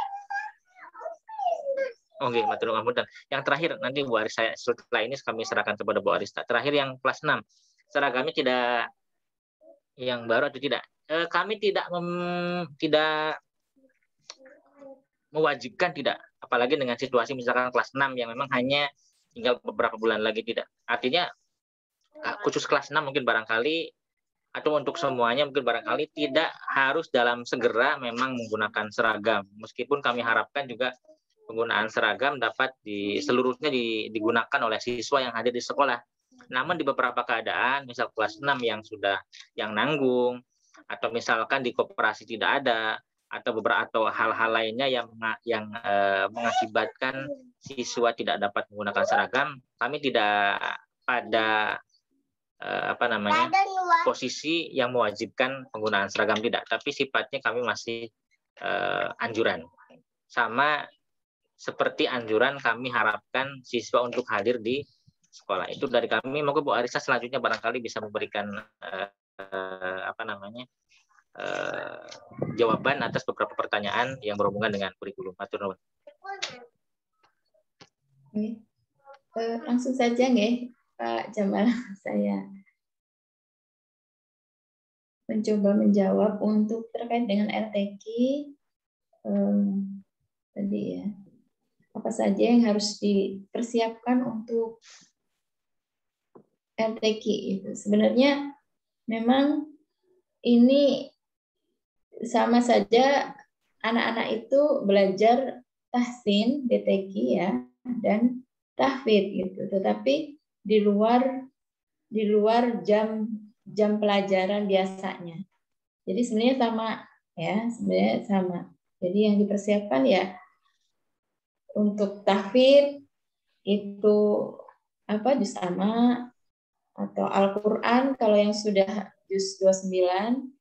Oke, matur nuwun. Yang terakhir nanti Bu Arista, setelah ini kami serahkan kepada Bu Arista. Terakhir yang kelas 6. Seragamnya tidak yang baru atau tidak? Kami tidak mewajibkan, tidak. Apalagi dengan situasi misalkan kelas 6 yang memang hanya tinggal beberapa bulan lagi, tidak. Artinya khusus kelas 6 mungkin barangkali, atau untuk semuanya mungkin barangkali tidak harus dalam segera memang menggunakan seragam. Meskipun kami harapkan juga penggunaan seragam dapat seluruhnya digunakan oleh siswa yang hadir di sekolah. Namun di beberapa keadaan, misal kelas 6 yang nanggung, atau misalkan di koperasi tidak ada, atau hal-hal lainnya yang mengakibatkan siswa tidak dapat menggunakan seragam, kami tidak pada posisi yang mewajibkan penggunaan seragam, tidak. Tapi sifatnya kami masih anjuran. Sama seperti anjuran kami harapkan siswa untuk hadir di sekolah. Itu dari kami. Monggo Bu Arista selanjutnya barangkali bisa memberikan jawaban atas beberapa pertanyaan yang berhubungan dengan kurikulum. Matur nuwun. Langsung saja nggih, Pak Jamal, saya mencoba menjawab untuk terkait dengan RTQ tadi ya. Apa saja yang harus dipersiapkan untuk RTQ itu. Sebenarnya memang ini sama saja anak-anak itu belajar tahsin, BTQ ya, dan tahfidz gitu. Tetapi di luar jam pelajaran biasanya. Jadi sebenarnya sama ya, Jadi yang dipersiapkan ya untuk tahfidz itu juz amma atau Al-Qur'an kalau yang sudah juz 29,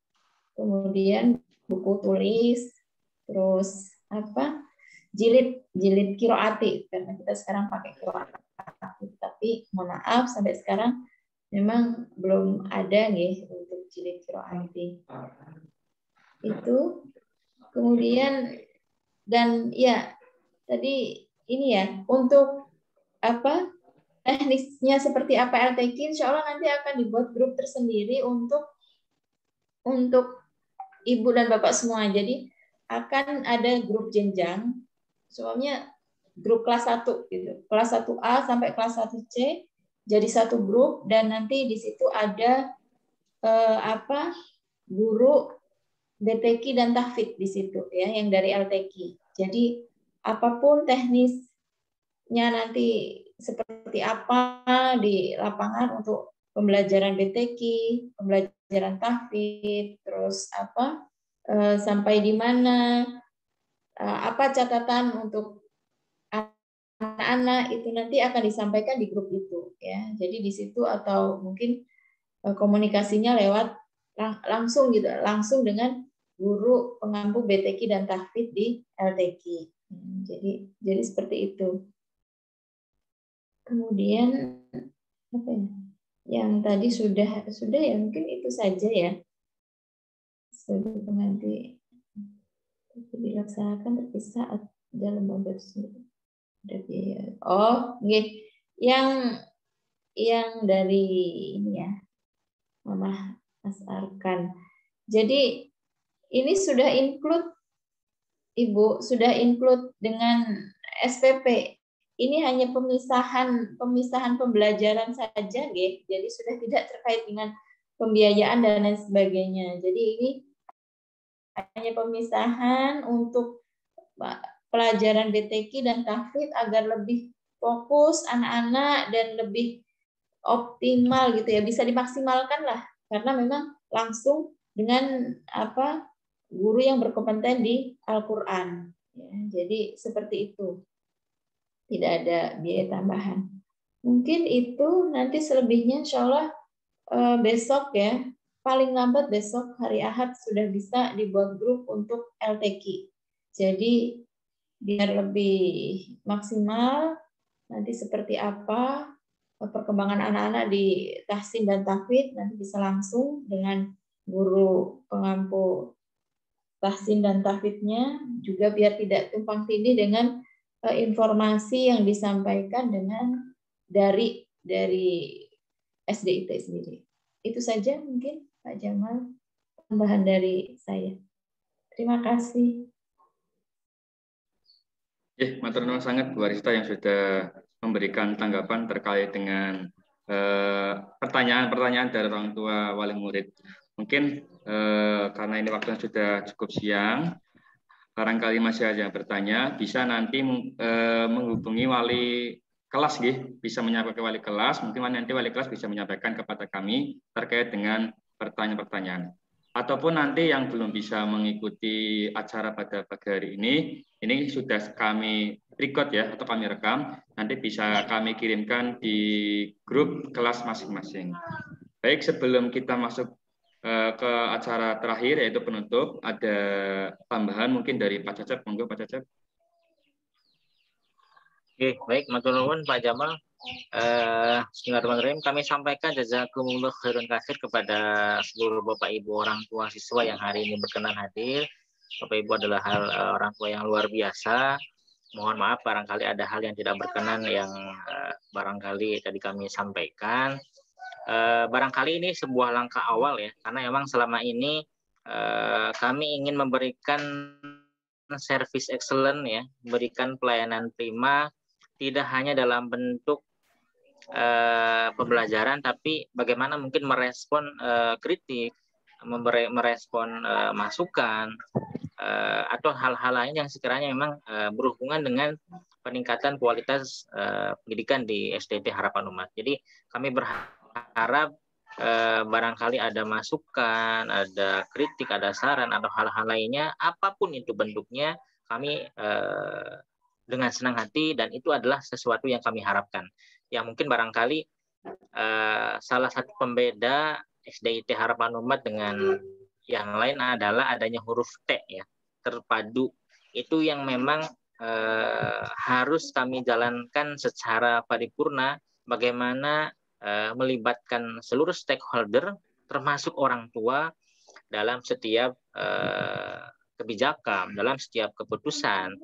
kemudian buku tulis, terus jilid qiraati, karena kita sekarang pakai qiraati, tapi mohon maaf sampai sekarang memang belum ada nih untuk jilid qiraati. Itu kemudian dan ya tadi ini ya untuk teknisnya seperti apa LTQ, insya Allah nanti akan dibuat grup tersendiri untuk ibu dan bapak semua. Jadi akan ada grup jenjang, soalnya grup kelas 1 gitu, kelas 1A sampai kelas 1C jadi satu grup, dan nanti di situ ada guru BTQ dan tahfidz di situ ya, yang dari LTQ. Jadi apapun teknis nanti seperti apa di lapangan untuk pembelajaran BTQ, pembelajaran tahfidz, terus apa sampai di mana, apa catatan untuk anak-anak, itu nanti akan disampaikan di grup itu ya. Jadi di situ atau mungkin komunikasinya lewat langsung gitu, langsung dengan guru pengampu BTQ dan tahfidz di LTQ. Jadi seperti itu. Kemudian apa ya? Yang tadi sudah ya, mungkin itu saja ya. Sebelum nanti dilaksanakan terpisah dalam lembaga sendiri. Oh, nggih. Yang dari ini ya, Mama Mas Arkan. Jadi ini sudah include, Ibu, sudah include dengan SPP. Ini hanya pemisahan pembelajaran saja, nggih. Jadi sudah tidak terkait dengan pembiayaan dan lain sebagainya. Jadi ini hanya pemisahan untuk pelajaran BTQ dan tahfidz agar lebih fokus anak-anak dan lebih optimal gitu ya, bisa dimaksimalkan lah, karena memang langsung dengan apa guru yang berkompeten di Al-Quran. Ya, jadi seperti itu. Tidak ada biaya tambahan. Mungkin itu, nanti selebihnya insya Allah besok ya, paling lambat besok hari Ahad sudah bisa dibuat grup untuk LTQ. Jadi biar lebih maksimal nanti seperti apa perkembangan anak-anak di tahsin dan tahfidz, nanti bisa langsung dengan guru pengampu tahsin dan tahfidznya, juga biar tidak tumpang tindih dengan informasi yang disampaikan dengan dari SDIT sendiri. Itu saja mungkin Pak Jamal, tambahan dari saya. Terima kasih. Matur nuwun sangat Bu Arista yang sudah memberikan tanggapan terkait dengan pertanyaan-pertanyaan dari orang tua wali murid. Mungkin karena ini waktunya sudah cukup siang, barangkali masih ada yang bertanya, bisa nanti menghubungi wali kelas, bisa menyampaikan ke wali kelas, mungkin nanti wali kelas bisa menyampaikan kepada kami terkait dengan pertanyaan-pertanyaan. Ataupun nanti yang belum bisa mengikuti acara pada pagi hari ini sudah kami record ya, atau kami rekam, nanti bisa kami kirimkan di grup kelas masing-masing. Baik, sebelum kita masuk ke acara terakhir yaitu penutup, ada tambahan mungkin dari Pak Cecep, monggo Pak Cecep. Oke, baik, matur nuwun Pak Jamal. Bismillahirrahmanirrahim. Kami sampaikan jazakumullah khairan katsir kepada seluruh Bapak Ibu orang tua siswa yang hari ini berkenan hadir. Bapak Ibu adalah orang tua yang luar biasa. Mohon maaf barangkali ada hal yang tidak berkenan yang barangkali tadi kami sampaikan. Barangkali ini sebuah langkah awal ya, karena memang selama ini kami ingin memberikan service excellent ya, memberikan pelayanan prima tidak hanya dalam bentuk pembelajaran, tapi bagaimana mungkin merespon kritik, merespon masukan atau hal-hal lain yang sekiranya memang berhubungan dengan peningkatan kualitas pendidikan di SDIT Harapan Umat. Jadi kami berharap barangkali ada masukan, ada kritik, ada saran, atau hal-hal lainnya, apapun itu bentuknya, kami dengan senang hati, dan itu adalah sesuatu yang kami harapkan. Yang mungkin barangkali salah satu pembeda SDIT Harapan Umat dengan yang lain adalah adanya huruf T ya, terpadu. Itu yang memang harus kami jalankan secara paripurna, bagaimana melibatkan seluruh stakeholder termasuk orang tua dalam setiap kebijakan, dalam setiap keputusan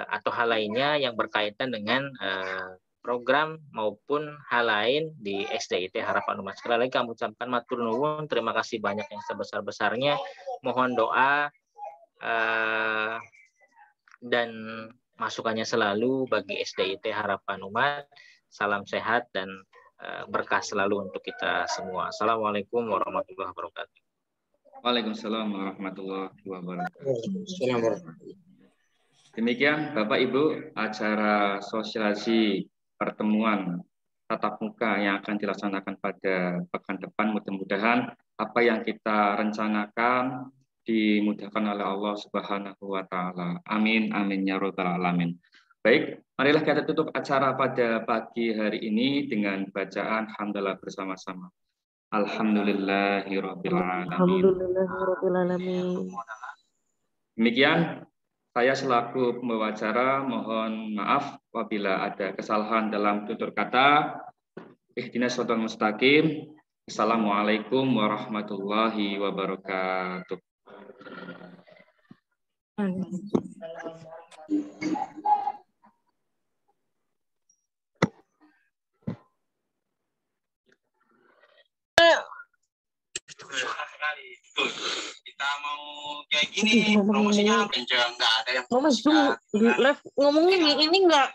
atau hal lainnya yang berkaitan dengan program maupun hal lain di SDIT Harapan Umat. Sekali lagi kami ucapkan matur nuwun, terima kasih banyak yang sebesar-besarnya. Mohon doa dan masukannya selalu bagi SDIT Harapan Umat. Salam sehat dan berkah selalu untuk kita semua. Assalamualaikum warahmatullahi wabarakatuh. Waalaikumsalam warahmatullahi wabarakatuh. Demikian Bapak Ibu acara sosialisasi pertemuan tatap muka yang akan dilaksanakan pada pekan depan. Mudah-mudahan apa yang kita rencanakan dimudahkan oleh Allah Subhanahu wa taala. Amin amin ya rabbal alamin. Baik, marilah kita tutup acara pada pagi hari ini dengan bacaan hamdalah bersama-sama. Alhamdulillahirabbil alamin. Demikian saya selaku pembawa acara mohon maaf apabila ada kesalahan dalam tutur kata. Ihdinas shiratal mustaqim. Assalamualaikum warahmatullahi wabarakatuh. Kita mau kayak gini promosinya nggak ada yang live ngomongin ini nggak